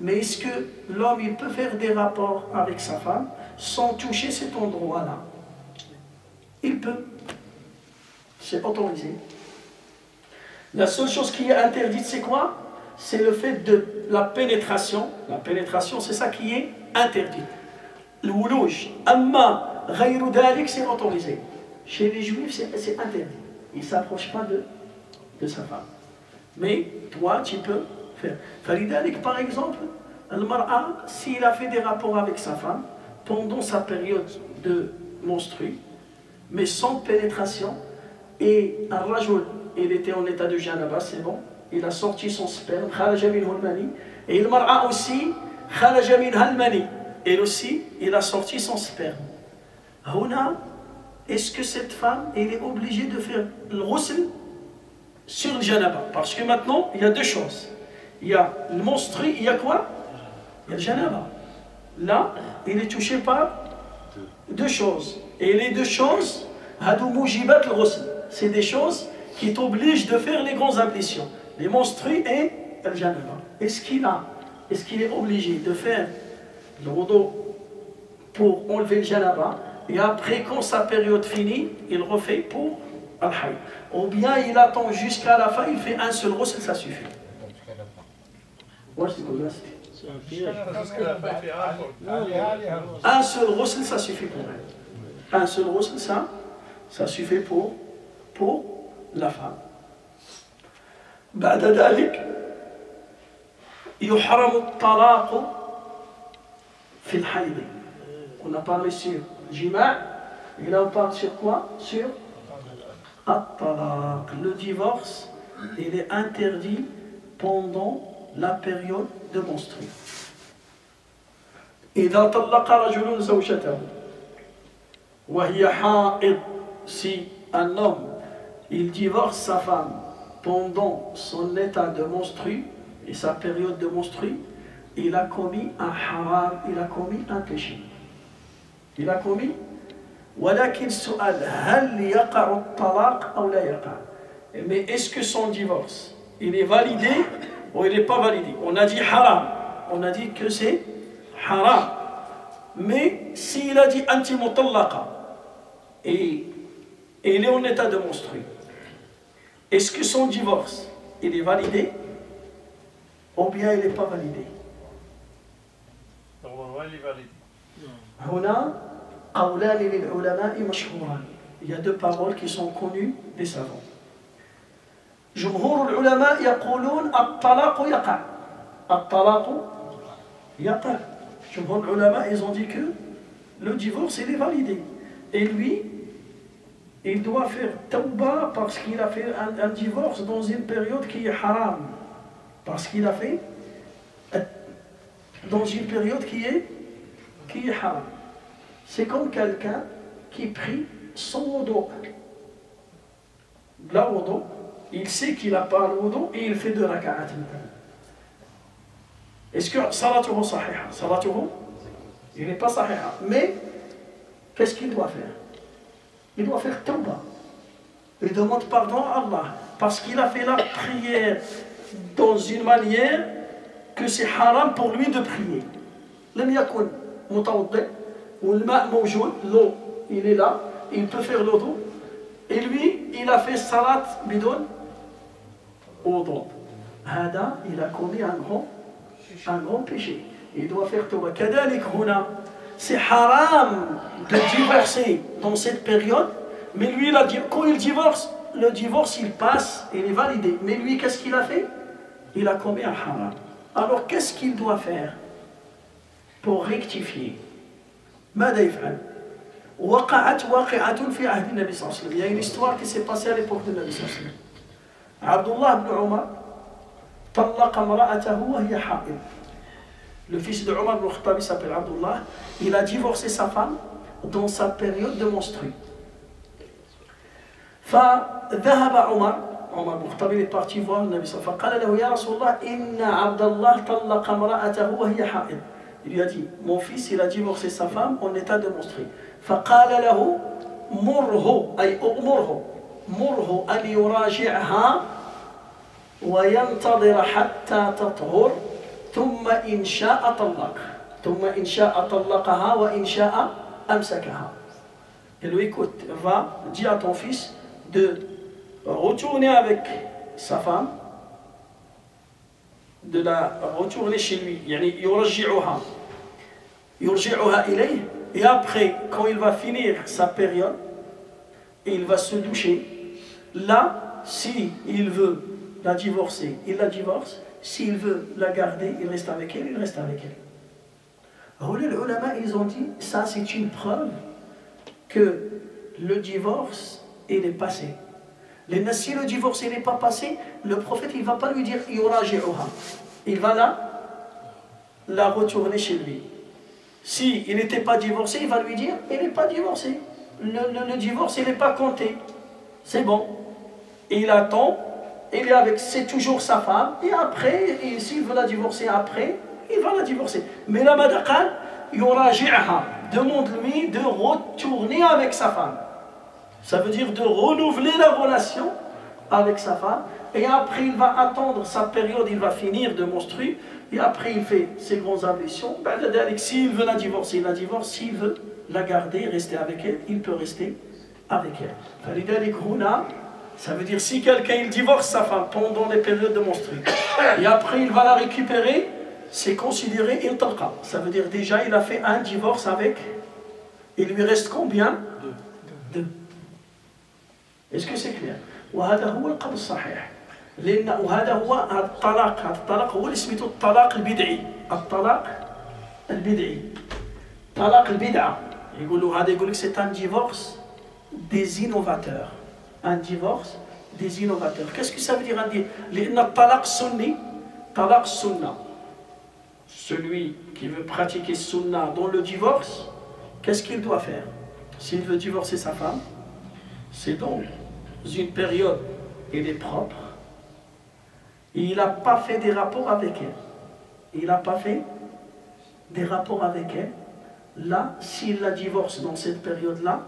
Mais est-ce que l'homme il peut faire des rapports avec sa femme sans toucher cet endroit-là? Il peut. C'est autorisé. La seule chose qui est interdite, c'est quoi? C'est le fait de la pénétration. La pénétration, c'est ça qui est interdit. Le woulouj. Amma, ghayru dalik, c'est autorisé. Chez les juifs, c'est interdit. Il ne s'approche pas de sa femme. Mais toi, tu peux faire. Falidalik, par exemple, al-mar'a, s'il a fait des rapports avec sa femme pendant sa période de menstru, mais sans pénétration, et al-rajul, il était en état de janaba, c'est bon, il a sorti son sperme, khalaja minhu al-mani, et al-mar'a aussi, khalaja minha al-mani, et aussi, il a sorti son sperme. Huna, est-ce que cette femme, elle est obligée de faire le ghusl sur le janaba? Parce que maintenant, il y a deux choses. Il y a le menstru, il y a quoi? Il y a le janaba. Là, il est touché par deux choses. Et les deux choses, hadou mujibat le ghusl. C'est des choses qui t'obligent de faire les grandes ablutions. Les menstrues et le janaba. Est-ce qu'il est obligé de faire le wudu pour enlever le janaba? Et après, quand sa période finit, il refait pour al-hayd. Ou bien il attend jusqu'à la fin, il fait un seul ghusl, ça suffit. Un seul ghusl, ça suffit pour elle. Un seul ghusl, ça suffit pour la femme. بعد ذلك يحرم الطلاق في الحيض. On a parlé sur jima', et là on parle sur quoi? Sur at-talaq. Le divorce, il est interdit pendant la période de menstru. إذا طلق رجل زوجته وهي حائض. Si un homme il divorce sa femme pendant son état de menstru et sa période de menstru, il a commis un haram, il a commis un péché. Il a commis. ولكن السؤال هل يقع الطلاق أو لا يقع? Mais est-ce que son divorce il est validé ou il n'est pas validé? On a dit haram, on a dit que c'est haram. Mais s'il a dit anti mutallaqa et il est en état de menstru, est-ce que son divorce il est validé ou bien il n'est pas validé? Normalement, il est validé. هنا قولان للعلماء مشهوران. Il y a deux paroles qui sont connues des savants. جمهور العلماء يقولون الطلاق يقع. الطلاق يقع. جمهور العلماء ils ont dit que le divorce il est validé. Et lui, il doit faire tawba parce qu'il a fait un divorce dans une période qui est haram. Parce qu'il a fait dans une période qui est haram. C'est comme quelqu'un qui prie sans wudu. La wudu, il sait qu'il n'a pas le wudu et il fait 2 raka'at. Est-ce que salatuhu sahiha? Salatuhu, il n'est pas sahiha. Mais, qu'est-ce qu'il doit faire? Il doit faire tawba. Il demande pardon à Allah. Parce qu'il a fait la prière dans une manière que c'est haram pour lui de prier. لم يكن متوضئ والماء موجود, l'eau il est là, il peut faire l'auto, et lui il a fait salat bidon wudu. هذا il a commis un grand péché. Il doit faire tawba. كذلك هنا c'est haram de divorcer dans cette période, mais lui il a dit quand il divorce, le divorce il passe, il est validé. Mais lui qu'est-ce qu'il a fait? Il a commis un haram. Alors qu'est-ce qu'il doit faire pour rectifier? ماذا يفعل؟ وقعت واقعة في عهد النبي صلى الله عليه وسلم. Il y a une histoire qui s'est passée à l'époque de Nabi صلى الله عليه وسلم. Abdullah ibn Omar طلق امرأته وهي حائض. Le fils de Omar ibn Khattab, il s'appelle Abdullah. Il a divorcé sa femme dans sa période de menstru. فذهب عمر بن الخطاب est parti voir le Nabi صلى الله عليه وسلم. فقال له يا رسول الله إن عبد الله طلق امرأته وهي حائض. Il lui a dit, mon fils, il a divorcé sa femme en état de menstru. فقال له مره أي أمره مره أن يراجعها وينتظر حتى تطهر ثم إن شاء طلق ثم إن شاء طلقها وإن شاء أمسكها. Et lui, écoute, va, dis à ton fils de retourner avec sa femme, de la retourner chez lui, يعني يرجعها إليه, et après, quand il va finir sa période, il va se doucher. Là, si il veut la divorcer, il la divorce. S'il veut la garder, il reste avec elle, il reste avec elle. Les ulama, ils ont dit, ça c'est une preuve que le divorce, il est passé. Si le divorce n'est pas passé, le prophète il ne va pas lui dire il va la retourner chez lui. Si il n'était pas divorcé, il va lui dire il n'est pas divorcé. Le divorce il n'est pas compté. C'est bon. Et il attend, il est avec, c'est toujours sa femme, et après, s'il veut la divorcer après, il va la divorcer. Mais la madaqal, demande-lui de retourner avec sa femme. Ça veut dire de renouveler la relation avec sa femme. Et après, il va attendre sa période, il va finir de menstruer. Et après, il fait ses grandes ablutions. S'il veut la divorcer, il la divorce. S'il veut la garder, rester avec elle, il peut rester avec elle. Ça veut dire si quelqu'un il divorce sa femme pendant les périodes de menstrues, et après il va la récupérer, c'est considéré intalqa. Ça veut dire déjà il a fait un divorce avec. Il lui reste combien? Deux. Est-ce que c'est clair? وهذا هو القول الصحيح. وهذا هو الطلاق هو اللي سميته الطلاق البدعي. الطلاق البدعي. طلاق البدعة. يقول لك c'est un divorce des innovateurs. Un divorce des innovateurs. Qu'est-ce que ça veut dire un divorce? Le talaq sunni, talaq sunna. Celui qui veut pratiquer sunna dans le divorce, qu'est-ce qu'il doit faire? S'il veut divorcer sa femme, c'est donc une période, il est propre, il n'a pas fait des rapports avec elle. Il n'a pas fait des rapports avec elle. Là, s'il la divorce dans cette période-là,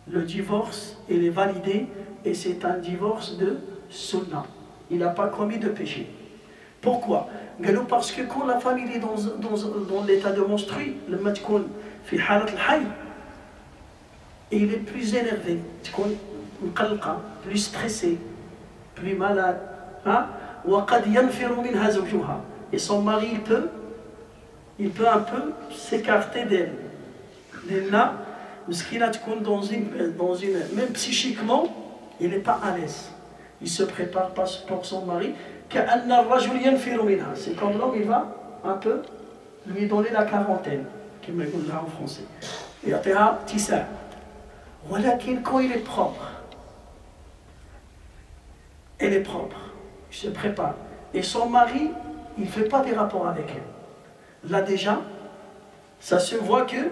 le divorce, il est validé et c'est un divorce de sunna. Il n'a pas commis de péché. Pourquoi? Parce que quand la femme est dans l'état de menstru, le matkoun fi halat al-hayy, il est plus énervé, plus stressé, plus malade. Et son mari, il peut un peu s'écarter d'elle. Même psychiquement, il n'est pas à l'aise. Il se prépare pas pour son mari. C'est comme l'homme, il va un peu lui donner la quarantaine, qui me dit là en français. Et après, quand il est propre, elle est propre, il se prépare. Et son mari, il ne fait pas des rapports avec elle. Là déjà, ça se voit que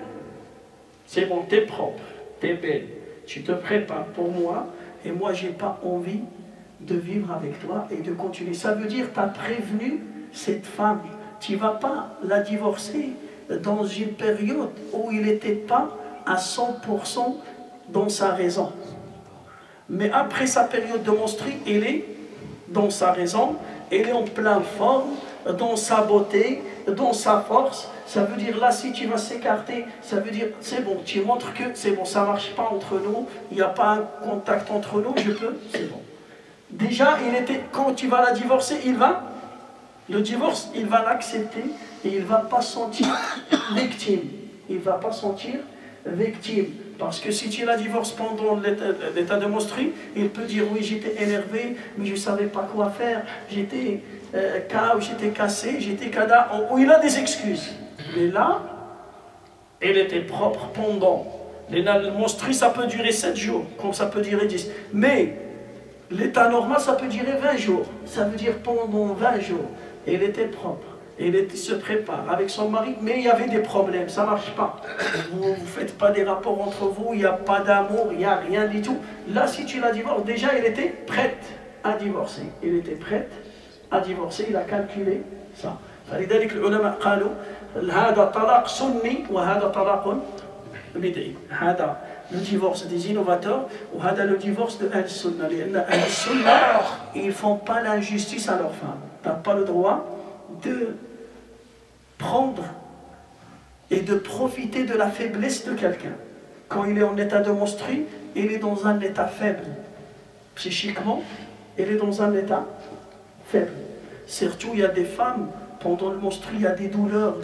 c'est bon, t'es propre, t'es belle, tu te prépares pour moi, et moi j'ai pas envie de vivre avec toi et de continuer. Ça veut dire que tu as prévenu cette femme, tu ne vas pas la divorcer dans une période où il n'était pas à 100% dans sa raison. Mais après sa période de menstru, il est dans sa raison, il est en pleine forme, dans sa beauté, dans sa force. Ça veut dire là, si tu vas s'écarter, ça veut dire c'est bon, tu montres que c'est bon, ça ne marche pas entre nous, il n'y a pas un contact entre nous, je peux, c'est bon. Déjà, quand tu vas la divorcer, le divorce, il va l'accepter et il ne va pas sentir victime. Il ne va pas sentir victime. Parce que si tu la divorces pendant l'état de menstru, il peut dire oui, j'étais énervé, mais je ne savais pas quoi faire, j'étais j'étais cassé, j'étais cada. Ou il a des excuses. Mais là, elle était propre pendant. Le menstru, ça peut durer 7 jours, comme ça peut durer 10. Mais l'état normal, ça peut durer 20 jours. Ça veut dire pendant 20 jours. Elle était propre. Elle se prépare avec son mari, mais il y avait des problèmes, ça ne marche pas. Vous ne faites pas des rapports entre vous, il n'y a pas d'amour, il n'y a rien du tout. Là, si tu la divorces, déjà, elle était prête à divorcer. Elle était prête à divorcer, il a calculé ça. فلذلك العلماء قالوا هذا طلاق سني وهذا طلاق بدعي. هذا le divorce des innovateurs ou هذا le divorce de Ahl Sunna. لأن Ahl Sunna, ils ne font pas l'injustice à leurs femmes. Tu n'as pas le droit de prendre et de profiter de la faiblesse de quelqu'un. Quand il est en état de menstru, il est dans un état faible. Psychiquement, il est dans un état faible. Surtout, il y a des femmes, pendant le menstru, il y a des douleurs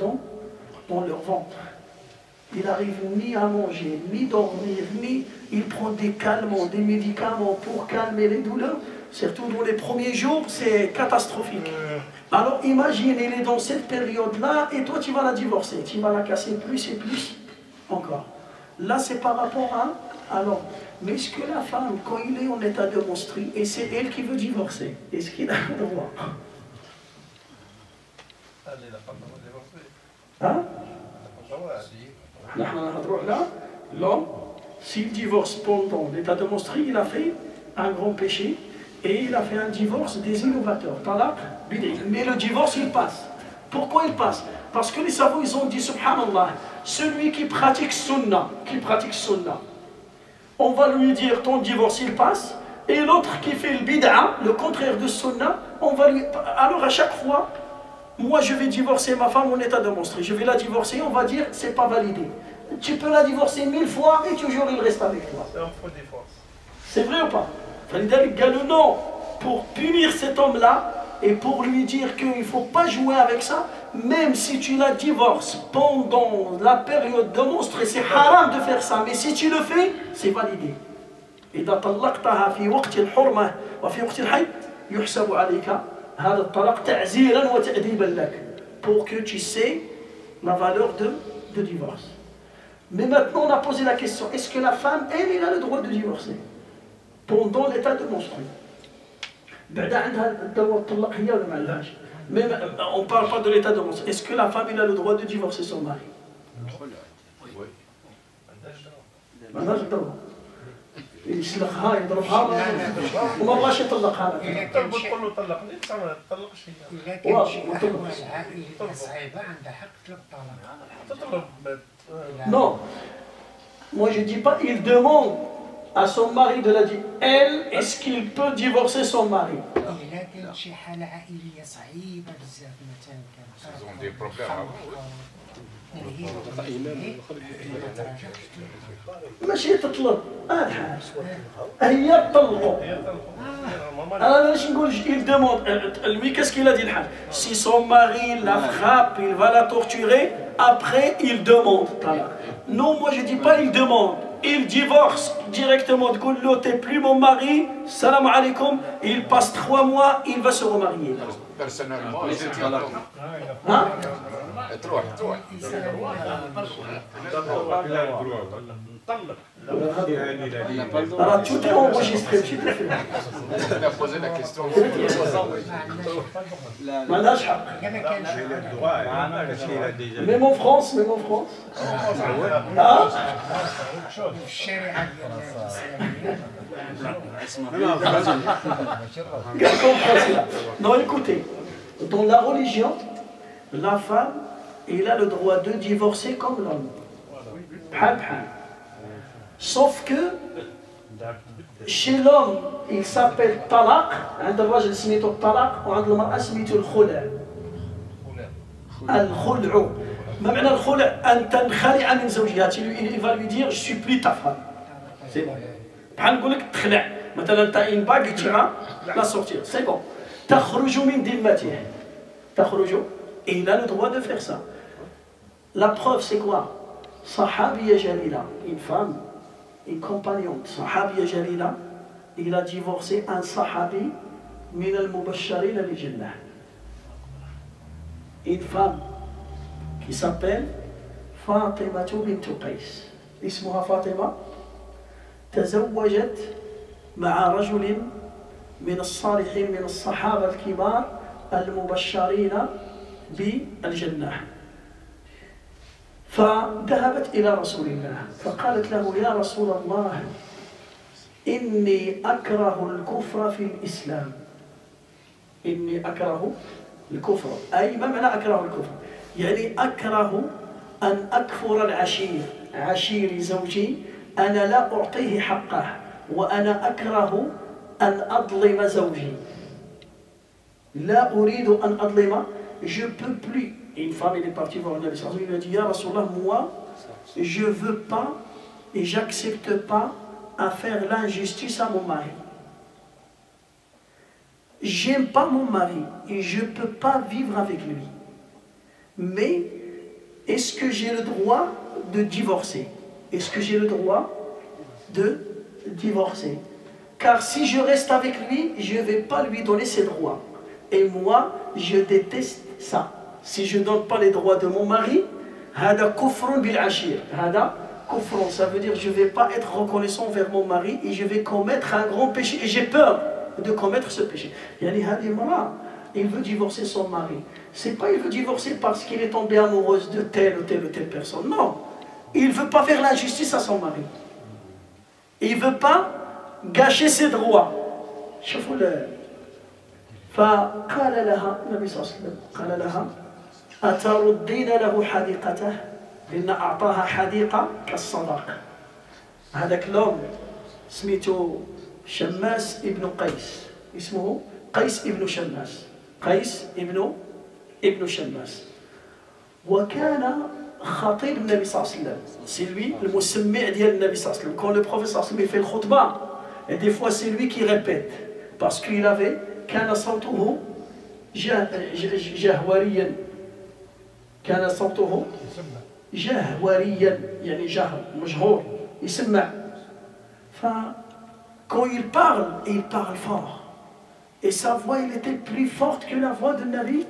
dans leur ventre. Il n'arrive ni à manger, ni dormir, ni il prend des calmants, des médicaments pour calmer les douleurs. Surtout dans les premiers jours, c'est catastrophique. Alors imagine, elle est dans cette période-là et toi tu vas la divorcer, tu vas la casser plus et plus encore. Là c'est par rapport à l'homme. Mais est-ce que la femme, quand il est en état de menstru, et c'est elle qui veut divorcer, est-ce qu'il a le droit? Elle n'a pas le droit de divorcer. Hein? Elle n'a pas le droit. Là, l'homme, s'il divorce pendant l'état de menstru, il a fait un grand péché. Et il a fait un divorce des innovateurs. Mais le divorce, il passe. Pourquoi il passe? Parce que les savants, ils ont dit, subhanallah, celui qui pratique sunnah, on va lui dire, ton divorce, il passe. Et l'autre qui fait le bid'a, le contraire de sunnah, on va lui... Alors à chaque fois, moi je vais divorcer ma femme en état de menstru. Je vais la divorcer, on va dire, c'est pas validé. Tu peux la divorcer 1000 fois et toujours il reste avec toi. C'est un faux divorce. C'est vrai ou pas? Non, pour punir cet homme-là et pour lui dire qu'il ne faut pas jouer avec ça, même si tu la divorces pendant la période de menstru, c'est haram de faire ça, mais si tu le fais, c'est validé. إذا طلقتها في وقت الحرمة وفي وقت الحيض يحسب عليك هذا الطلاق تعزيرا وتأديبا لك pour que tu sais la valeur de divorce. Mais maintenant on a posé la question, est-ce que la femme, elle a le droit de divorcer pendant l'état de menstru? Mais on ne parle pas de l'état de menstru. Est-ce que la femme a le droit de divorcer son mari? Oui. يسلخها يضربها وما بغاش يطلقها. إذا كان شيء صعيبة عندها حق تطلق الطلاق. Non, moi je dis pas il demande à son mari de la dire. Elle, est-ce qu'il peut divorcer son mari? إذا كانت شي حالة عائلية صعيبة بزاف مثلا كان ماشي تطلق هي تطلقوا. انا باش نقول il demande lui qu'est-ce qu'il a dit الحاج si son mari la frappe il va la torturer après il demande. Non, moi je dis pas il demande, il divorce directement. تقول له t'es plus mon mari, salam alaikum, il passe 3 mois, il va se remarier. Personnellement, تروح Alors tout est enregistré. On a posé la question. Même en France, Ah non, écoutez, dans la religion, la femme, elle a le droit de divorcer comme l'homme. Sauf que chez l'homme, il s'appelle talaq. عند الرجل سميته الطلاق وعند المرأة سميته الخلع. الخلع. ما معنى الخلع؟ أن تنخلع من زوجها. Il va lui dire je suis plus ta femme. C'est bon. بحال نقول لك تخلع. مثلا أنت une bague tu vas la sortir. C'est bon. تخرج من ذمته. تخرج. Et il a le droit de faire ça. La preuve c'est quoi? Sahabiya Jalila, une femme, une compagnonne, Sahabiya Jalila, il a divorcé un Sahabi min al-Mubasharin al-Jannah. Une femme qui s'appelle Fatima bint Qais. اسمها فاطمة تزوجت مع رجل من الصالحين من الصحابة الكبار المبشرين بالجنة. فذهبت إلى رسول الله فقالت له يا رسول الله إني أكره الكفر في الإسلام. إني أكره الكفر، أي ما معنى أكره الكفر؟ يعني أكره أن أكفر العشير، عشيري زوجي أنا لا أعطيه حقه، وأنا أكره أن أظلم زوجي. لا أريد أن أظلم. Je peux plus. Et une femme, elle est partie voir le Nabi sallallahu alayhi wa sallam, il lui a dit, Ya Rasulallah, moi, je ne veux pas et j'accepte pas à faire l'injustice à mon mari. J'aime pas mon mari et je ne peux pas vivre avec lui. Mais est-ce que j'ai le droit de divorcer? Est-ce que j'ai le droit de divorcer? Car si je reste avec lui, je ne vais pas lui donner ses droits. Et moi, je déteste ça. Si je ne donne pas les droits de mon mari, hada kufrun bil ashir. Hada kufrun, ça veut dire je ne vais pas être reconnaissant envers mon mari et je vais commettre un grand péché. Et j'ai peur de commettre ce péché. Yani hadi mara, il veut divorcer son mari. C'est pas il veut divorcer parce qu'il est tombé amoureuse de telle ou telle personne. Non. Il ne veut pas faire l'injustice à son mari. Il ne veut pas gâcher ses droits. شوفوا فقال لها النبي صلى الله عليه وسلم قال لها أتردين له حديقته لأن أعطاها حديقة كالصداقة. هذاك لوم سميته شماس ابن قيس، اسمه قيس ابن شماس، قيس ابن شماس، وكان خطيب النبي صلى الله عليه وسلم. C'est lui le مسمع ديال النبي صلى الله عليه وسلم. Quand le prophète صلى الله عليه وسلم fait le khutbah, et des fois c'est lui qui répète parce qu'il avait كان صوته جهوريا، كان صوته جهوريا يعني جهر مجهور يسمع. Quand il parle fort. Et sa voix, elle était plus forte que la voix de Nabi.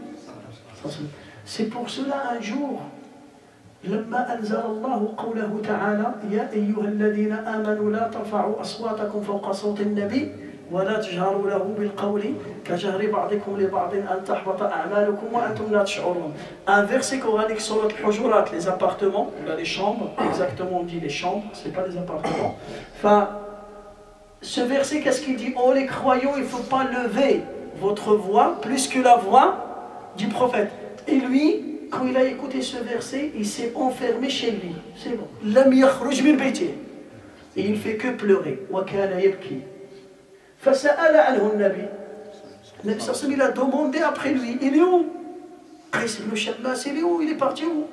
C'est pour cela un jour, لما أنزل الله قوله تعالى يا أيها الذين آمنوا لا ترفعوا أصواتكم فوق صوت النبي ولا تجهروا له بالقول كجهر بعضكم لبعض أن تحبط أعمالكم وأنتم لا تشعرون. Un verset coranique sur le Hujurat, les appartements, là les chambres, exactement on dit les chambres, c'est pas les appartements. Enfin, ce verset, qu'est-ce qu'il dit? Oh les croyants, il ne faut pas lever votre voix plus que la voix du prophète. Et lui, quand il a écouté ce verset, il s'est enfermé chez lui. C'est bon. Lam yakhruj min baytihi. Et il ne fait que pleurer. Wa kana yabki. Fasa'ala anhu an-nabi. Le Nabi sallallahu alayhi wa sallam, il a demandé après lui. Il est où? Qais ibn Shammas, il est où? Il est parti où?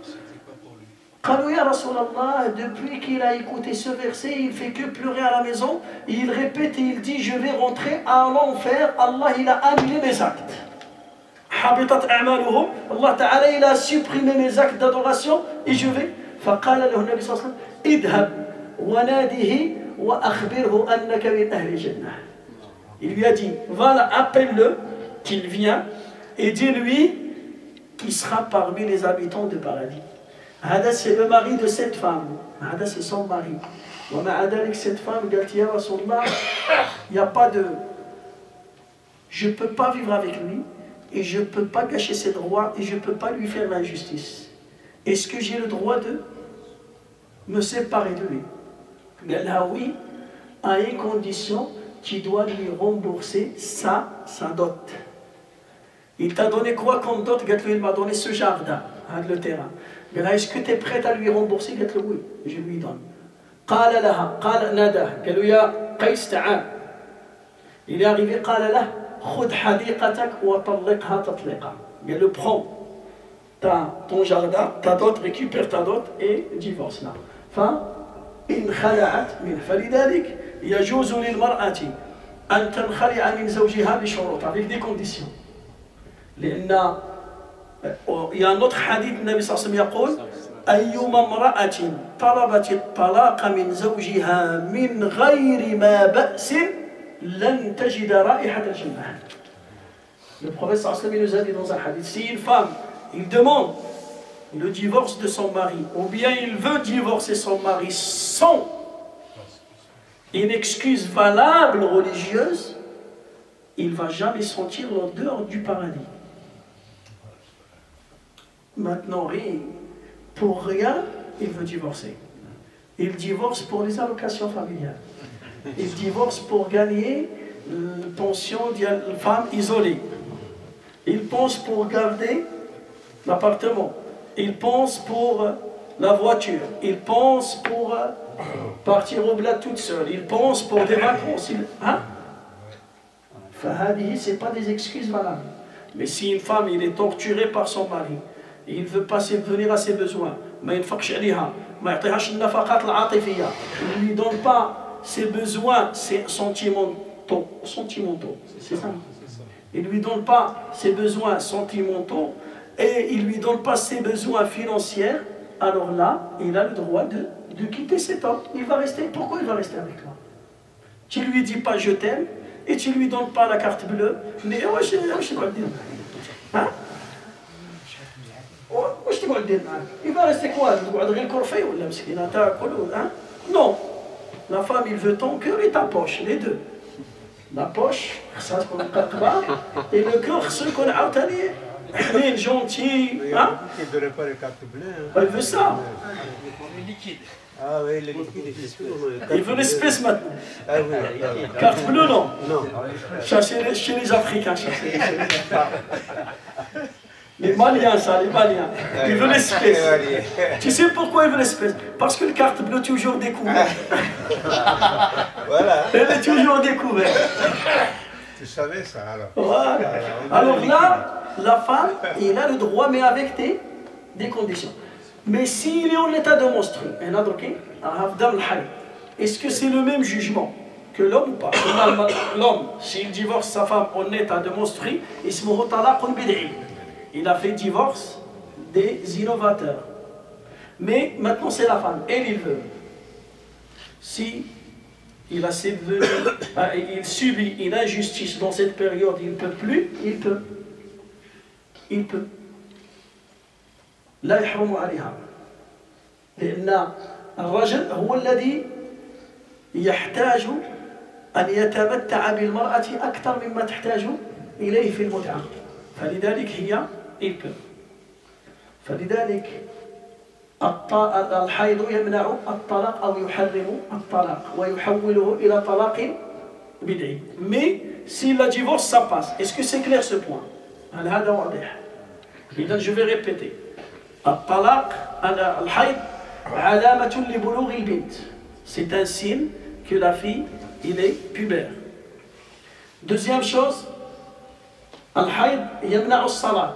قالوا يا رسول الله, depuis qu'il a écouté ce verset, il ne fait que pleurer à la maison. Et il répète et il dit, je vais rentrer à l'enfer. Allah, il a annulé mes actes. حبطت أعمالهم. Allah Ta'ala, il a supprimé mes actes d'adoration et je vais. فقال له النبي صلى الله عليه وسلم اذهب وناديه وأخبره أنك من أهل الجنة. Il lui a dit, voilà, appelle-le, qu'il vient, et dis-lui qu'il sera parmi les habitants du paradis. Hada, c'est le mari de cette femme. Hada, c'est son mari. Cette femme, il n'y a pas de... Je ne peux pas vivre avec lui, et je ne peux pas gâcher ses droits, et je ne peux pas lui faire l'injustice. Est-ce que j'ai le droit de me séparer de lui? Là, oui, à une condition, tu dois lui rembourser sa dot. Il t'a donné quoi comme dot? Il m'a donné ce jardin, le terrain. Est-ce que tu es prête à lui rembourser? Oui, je lui donne. قال لها قال ناداه قالوا يا قيس تعال. Il est arrivé قال له خذ حديقتك وطلقها تطليقا. قال له prends ton jardin, ta dot, récupère ta dot et divorce là. فإن خلعت منه فلذلك يجوز للمرأة أن تنخلع من زوجها بشروط avec des conditions. لأن il y a un autre hadith, le Nabi sallallahu alayhi wa sallam يقول أيما امرأة طلبت الطلاق من زوجها من غير ما بأس لن تجد رائحة الجنة. Le prophète sallallahu alayhi wa sallam nous a dit dans un hadith, si une femme, il demande le divorce de son mari, ou bien il veut divorcer son mari sans une excuse valable religieuse, il ne va jamais sentir l'odeur du paradis. Maintenant, pour rien, il veut divorcer. Il divorce pour les allocations familiales. Il divorce pour gagner une pension d'une femme isolée. Il pense pour garder l'appartement. Il pense pour la voiture. Il pense pour partir au bled toute seule. Il pense pour des vacances. Hein? Ce n'est pas des excuses valables. Mais si une femme il est torturée par son mari, il veut pas subvenir à ses besoins, il ne lui donne pas ses besoins sentimentaux, c'est ça. Il ne lui donne pas ses besoins sentimentaux et il ne lui donne pas ses besoins financiers, alors là, il a le droit de quitter cet homme. Il va rester. Pourquoi il va rester avec toi? Tu ne lui dis pas je t'aime et tu ne lui donnes pas la carte bleue. Mais hein? Il va rester quoi? Non. La femme, il veut ton cœur et ta poche, les deux. La poche, ça c'est qu'on et le cœur, ce qu'on a entendu. Il est gentil. Hein? Il ne donnerait pas les cartes bleues. Il veut ça. Ah oui, le liquide. Il veut l'espèce maintenant. Ah oui. Carte bleue, non? Non. Chez les Africains. Les Maliens, ça, les Maliens. Il veut l'espèce. Tu sais pourquoi il veut l'espèce? Parce que le carte bleue est toujours découvert. Voilà. Elle est toujours découverte. Tu savais ça alors? Voilà. Alors là, la femme, il a le droit, mais avec des conditions. Mais s'il est en état de menstru, est-ce que c'est le même jugement que l'homme ou pas? L'homme, s'il divorce sa femme en état de menstru, il a fait divorce des innovateurs. Mais maintenant c'est la femme, elle il veut. Si il subit une injustice dans cette période, il ne peut plus, il peut. Il peut. لا يحرم عليها لأن الرجل هو الذي يحتاج أن يتمتع بالمرأة أكثر مما تحتاج إليه في المتعة فلذلك هي il peut. فلذلك الحيض يمنع الطلاق أو يحرم الطلاق ويحوله إلى طلاق بدعي. Mais si le divorce ça passe, est-ce que c'est clair ce point? هذا واضح. إذا je vais répéter. الطلاق الحيض علامة لبلوغ البنت. C'est un signe que la fille il est pubère. Deuxième chose, الحيض يمنع الصلاة.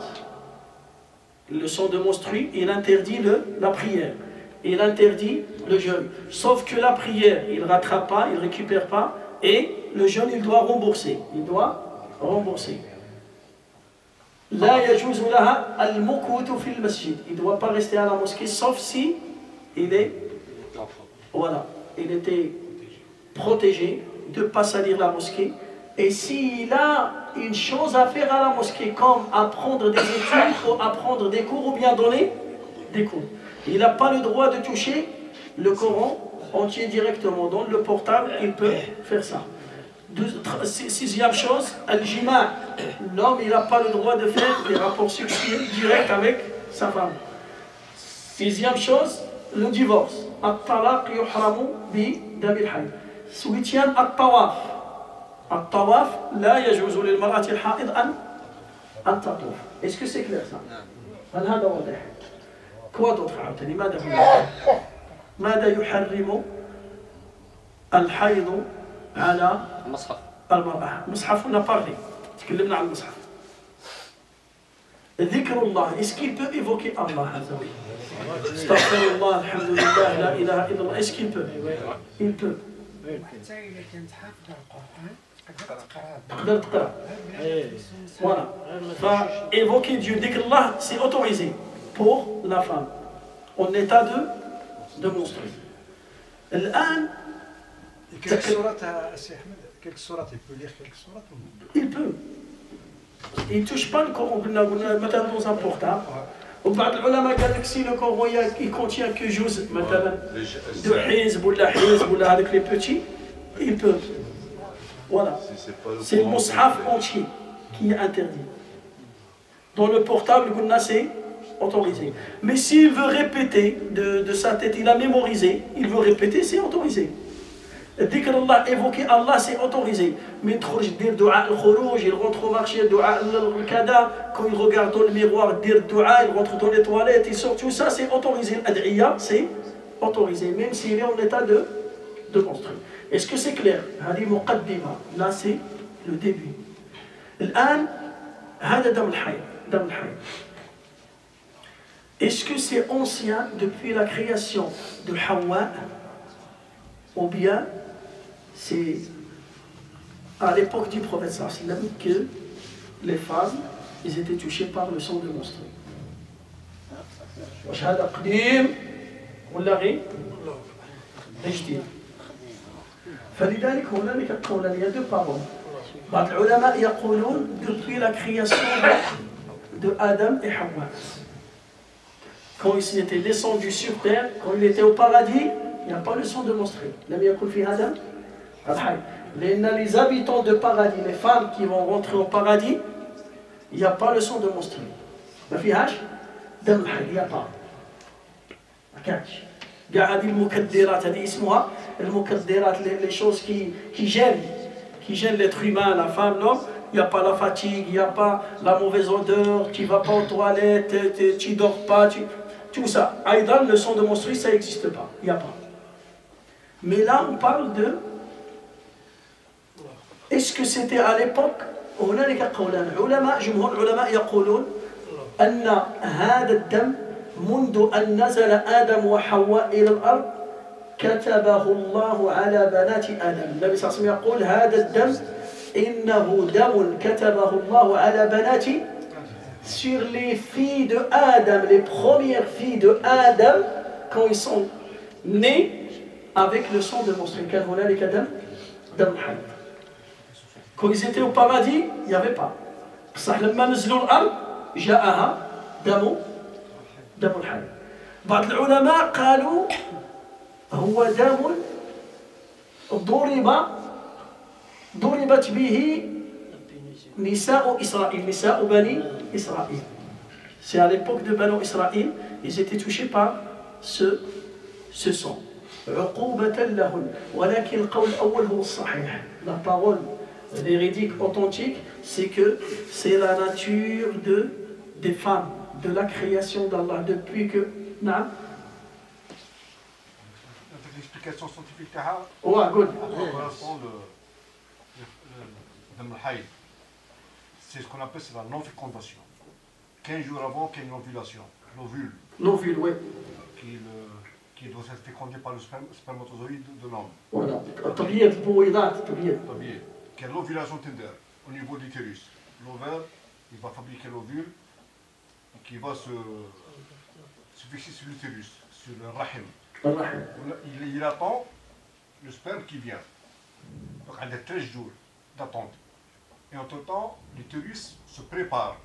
Le sang de menstru, il interdit la prière. Il interdit le jeûne. Sauf que la prière, il ne rattrape pas, il ne récupère pas. Et le jeûne, il doit rembourser. Il doit rembourser. لا يجوز لها المكوث في المسجد. Il ne doit pas rester à la mosquée, sauf si il est, voilà, il était protégé de ne pas salir la mosquée. Et s'il a une chose à faire à la mosquée, comme apprendre des études, ou apprendre des cours, ou bien donner des cours, il n'a pas le droit de toucher le Coran entier directement. Dans le portable, il peut faire ça. Sixième chose, al-jima'. L'homme, il n'a pas le droit de faire des rapports sexuels directs avec sa femme. Sixième chose, le divorce. At-talaq yuhramu bi damil hayd. Huitième, at-tawaf. الطواف لا يجوز للمرأة الحائض أن تطوف. Est-ce que c'est clair ça? هل هذا واضح؟ quoi d'autre عاوتاني؟ ماذا يحرم الحيض على المصحف؟ المرأة. المصحف on a parlé. تكلمنا عن المصحف. ذكر الله. Est-ce qu'il peut évoquer Allah عز وجل؟ استغفر الله الحمد لله لا إله إلا الله. Est-ce qu'il peut? Il peut. Voilà. Évoquer Dieu, dhikr Allah, c'est autorisé pour la femme. en état de menstruer. الآن quelques sourates à Cheikh Ahmed, quelques sourates, il peut lire quelques sourates. Il peut. Il ne touche pas le Coran, مثلا dans un portable. وبعض العلماء قال لك si le Coran il contient que جزء مثلا de حزب ولا حزب ولا هذاك les petits, il peut. Voilà. C'est le mushaf entier qui est interdit. Dans le portable, c'est autorisé. Mais s'il veut répéter de sa tête, il a mémorisé, il veut répéter, c'est autorisé. Dhikr Allah, évoquer Allah, c'est autorisé. Mais dire dua al-khurouj, il rentre au marché, dua al-kada, quand il regarde dans le miroir, dire dua, il rentre dans les toilettes, il sort, tout ça, c'est autorisé. L'ad'iya, c'est autorisé, même s'il est en état de construire. Est-ce que c'est clair? Hadi muqaddima, là c'est le début. الآن هذا دم الحيض. Est-ce que c'est ancien depuis la création de Hawa, ou bien c'est à l'époque du prophète sallam que les femmes ils étaient touchées par le sang de menstrues? واش هذا قديم ولا غير جديد؟ فلذلك هنالك قولان، il y a deux paroles. بعض العلماء يقولون depuis la création de Adam et Hawa. Quand ils étaient descendus sur terre, quand ils étaient au paradis, il n'y a pas le sang de menstruer. Les habitants de paradis, les femmes qui vont rentrer au paradis, il n'y a pas le sang de menstruer. Il n'y a pas. Les choses qui gênent l'être humain, la femme, l'homme. Il n'y a pas la fatigue, il n'y a pas la mauvaise odeur, tu ne vas pas aux toilettes, tu ne dors pas, tout ça. Aïdan, le sang de menstruer, ça n'existe pas, il n'y a pas. Mais là, on parle de... Est-ce que c'était à l'époque? هنالك قولان. جمهور العلماء يقولون أن هذا الدم منذ أن نزل آدم وحواء إلى الأرض كتبه الله على بنات آدم. النبي صلى الله عليه وسلم يقول هذا الدم إنه دم كتبه الله على بنات sur les filles de Adam, les premières filles de Adam, quand ils sont nés avec le sang de menstruer. Quand ils étaient au paradis, il n'y avait pas. لما نزلوا الأرض جاءها دم الحيض. بعض العلماء قالوا هو دم ضربت به نساء إسرائيل، نساء بني إسرائيل. C'est à l'époque de Banu Israël, ils étaient touchés par ce sang. عقوبة لهن، ولكن القول الأول هو الصحيح. La parole véridique, authentique, c'est que c'est la nature des femmes, de la création d'Allah, depuis que... Non? L'explication scientifique, c'est ce qu'on appelle la non-fécondation. 15 jours avant qu'il y ait une ovulation, l'ovule. L'ovule, oui. Qui doit être fécondé par le spermatozoïde de l'homme. Voilà. Qui est l'ovulation tender au niveau de l'utérus. L'ovaire, il va fabriquer l'ovule qui va se fixer sur l'utérus, sur le rahim. Il attend le sperme qui vient. Donc il y a 13 jours d'attente. Et entre-temps, l'utérus se prépare.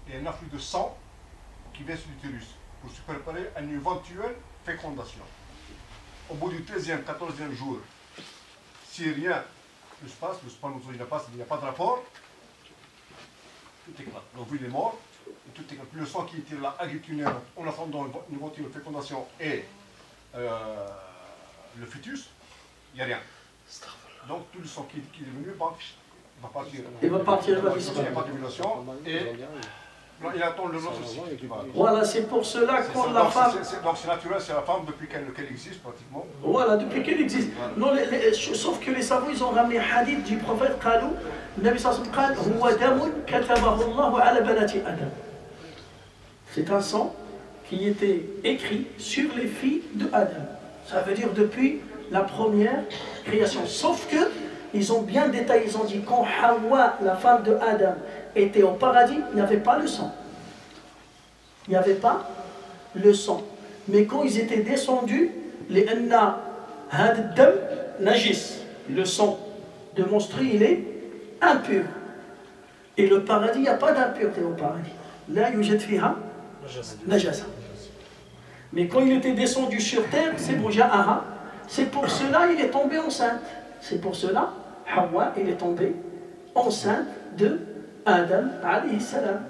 Il y a un afflux de sang qui vient sur l'utérus pour se préparer à une éventuelle fécondation. Au bout du 13e, 14e jour, si rien ne se passe, le spermatozoïde ne passe, il n'y a pas de rapport, tout éclate. L'ovule est mort, et tout éclate. Le sang qui était là, agglutiné en attendant une éventuelle fécondation et le fœtus, il n'y a rien. Donc tout le sang qui est venu va partir. Il va partir, il n'y a pas d'ovulation et il attend le nôtre aussi. Voilà, c'est pour cela qu'on la femme... Donc c'est naturel, c'est la femme depuis qu'elle existe pratiquement. Voilà, depuis qu'elle existe. Non, sauf que les savants, ils ont ramené un hadith du prophète Qalou. Le Nabi sallallahu alayhi wa sallam, c'est un sang qui était écrit sur les filles de Adam. Ça veut dire depuis la première création. Sauf que ils ont bien détaillé, ils ont dit quand Hawa, la femme de Adam, était au paradis, il n'y avait pas le sang. Il n'y avait pas le sang. Mais quand ils étaient descendus, les anna had dam najis, le sang de monstru, il est impur. Et le paradis, il n'y a pas d'impureté au paradis. Là, yujad fiha najasa. Mais quand il était descendu sur terre, c'est boujaha. C'est pour cela il est tombé enceinte. C'est pour cela, Hawa, il est tombé enceinte de Adam alayhi salam.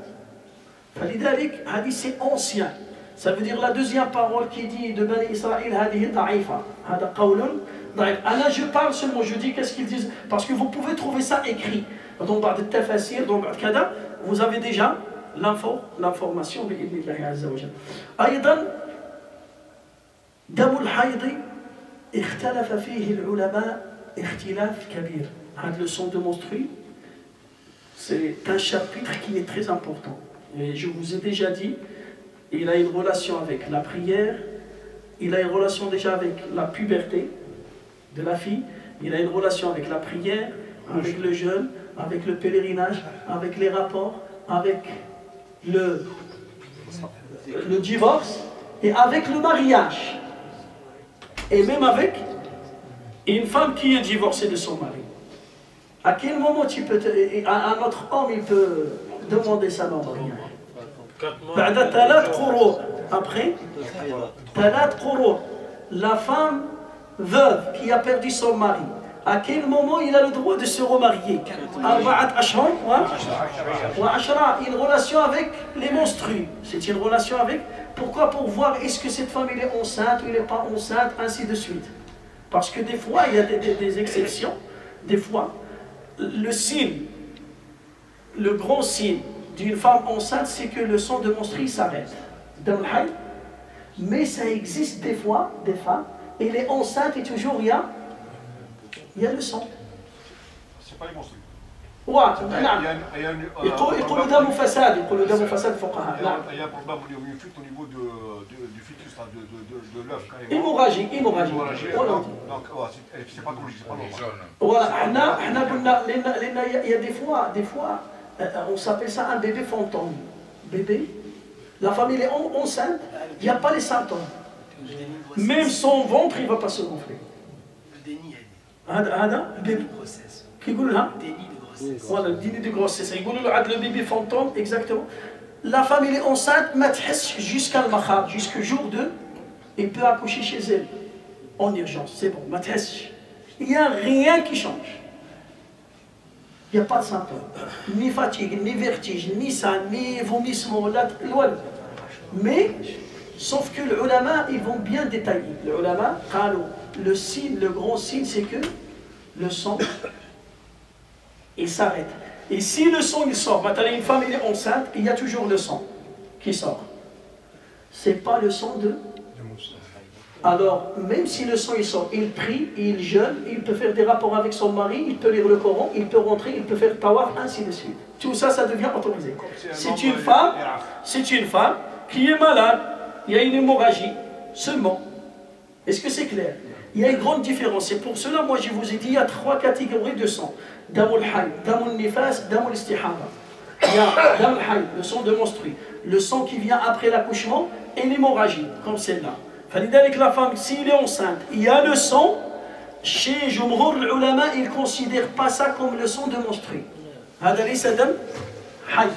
فلذلك هذه c'est ancien. Ça veut dire la deuxième parole qui dit de Bani Israël, هذه ضعيفة. هذا قول ضعيف. Là je parle seulement, je dis qu'est-ce qu'ils disent, parce que vous pouvez trouver ça écrit. Dans بعض التفاسير, dans بعض كذا, vous avez déjà l'information بإذن الله عز وجل. أيضا دم الحيض اختلف فيه العلماء اختلاف كبير. هذا le sang de menstru, c'est un chapitre qui est très important. Et je vous ai déjà dit, il a une relation avec la prière, il a une relation déjà avec la puberté de la fille, il a une relation avec la prière, avec le jeûne, avec le pèlerinage, avec les rapports, avec le divorce et avec le mariage. Et même avec une femme qui est divorcée de son mari. À quel moment un autre homme il peut demander sa main en mariage? Après, la femme veuve qui a perdu son mari, à quel moment il a le droit de se remarier? Une relation avec les menstrues. C'est une relation avec. Pourquoi? Pour voir est-ce que cette femme elle est enceinte ou elle n'est pas enceinte, ainsi de suite. Parce que des fois, il y a des exceptions. Des fois, le signe, le grand signe d'une femme enceinte, c'est que le sang de menstru s'arrête. Mais ça existe des fois, des femmes, elle est enceinte et toujours il y a le sang. C'est pas les menstrues. نعم يقولوا دم فساد يقولوا دم فساد فقهاء نعم il y a un problème au niveau du fœtus de l'œuf hémorragie donc c'est pas logique, c'est pas normal. voilà احنا قلنا لان il y a des fois on s'appelle ça un bébé fantôme. Bébé, la famille est enceinte, il n'y a pas les symptômes, même son ventre il ne va pas se gonfler. هذا البيبي كيقولوا لها voilà le dîner de grossesse. Le bébé fantôme, exactement. La femme elle est enceinte, jusqu'à le makhar, jusqu'au jour 2, il peut accoucher chez elle en urgence. C'est bon, il n'y a rien qui change. Il n'y a pas de symptômes, ni fatigue, ni vertige, ni ça, ni vomissement, mais sauf que les ulama ils vont bien détailler. Les ulama, le signe, le grand signe, c'est que le sang il s'arrête. Et si le sang il sort, maintenant une femme elle est enceinte, il y a toujours le sang qui sort. C'est pas le sang de. Alors, même si le sang il sort, il prie, il jeûne, il peut faire des rapports avec son mari, il peut lire le Coran, il peut rentrer, il peut faire tawaf, ainsi de suite. Tout ça, ça devient autorisé. C'est une femme qui est malade, il y a une hémorragie, seulement. Est-ce que c'est clair? Il y a une grande différence. C'est pour cela, moi je vous ai dit, il y a 3 catégories de sang. Damul hayd, damul nifas, damul istihaba. Il y a damul hayd, le sang de menstru, le sang qui vient après l'accouchement, et l'hémorragie, comme celle-là. Avec la femme, s'il est enceinte, il y a le sang. Chez Jumhur, les ulama, ils ne considèrent pas ça comme le sang de menstru. هذا ليس دم حي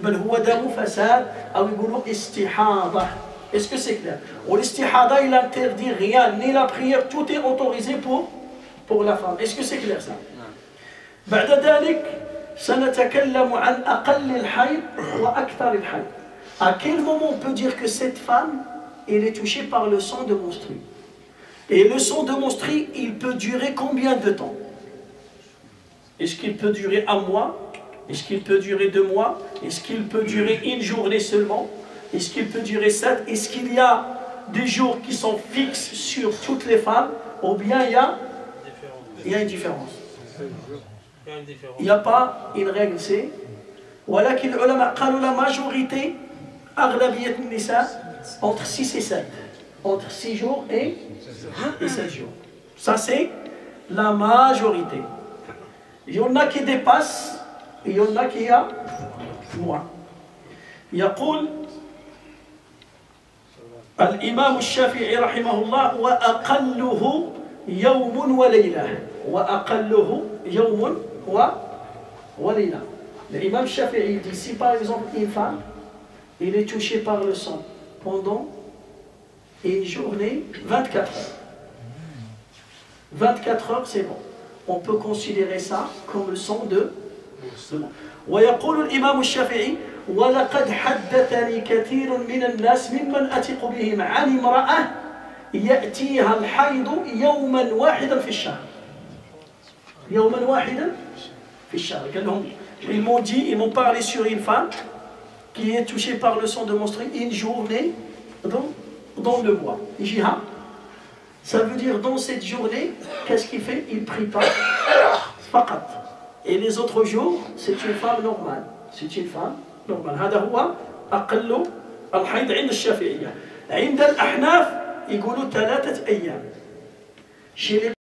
بل هو دم فساد أو يقولوا استحاضة. Est-ce que c'est clair? L'istihada, il n'interdit rien, ni la prière, tout est autorisé pour la femme. Est-ce que c'est clair ça? بعد ذلك سنتكلم عن أقل الحيض وأكثر الحيض. À quel moment on peut dire que cette femme elle est touchée par le sang de menstru? Et le sang de menstru, il peut durer combien de temps? Est-ce qu'il peut durer 1 mois? Est-ce qu'il peut durer 2 mois? Est-ce qu'il peut durer 1 journée seulement? Est-ce qu'il peut durer 7? Est-ce qu'il y a des jours qui sont fixes sur toutes les femmes? Ou bien il y a une différence? Il n'y a pas une règle, c'est ولكن العلماء قالوا la majorité أغلبية النساء entre 6 et 7. Entre 6 jours et 7 jours. Ça c'est la majorité. Il y en a qui dépassent, et il y en a qui a moins. يقول الإمام الشافعي رحمه الله وأقله يوم وليلة وأقله يوم وليلة. L'imam Shafi'i dit si par exemple une femme il est touché par le sang pendant une journée 24 heures. 24 heures c'est bon. On peut considérer ça comme le sang de ويقول الإمام الشافعي ولقد حدثني كثير من الناس ممن أثق بهم عن امرأة يأتيها الحيض يوما واحدا في الشهر. يوما واحدا في الشهر. Ils m'ont dit, ils m'ont parlé sur une femme qui est touchée par le sang de menstruer une journée dans le mois. Jihad. Ça veut dire dans cette journée, qu'est-ce qu'il fait? Il prie pas. Faqat. Et les autres jours, c'est une femme normale. C'est une femme normale. هذا هو أقل الحيض عند الشافعية. عند الأحناف يقولوا 3 أيام. Chez les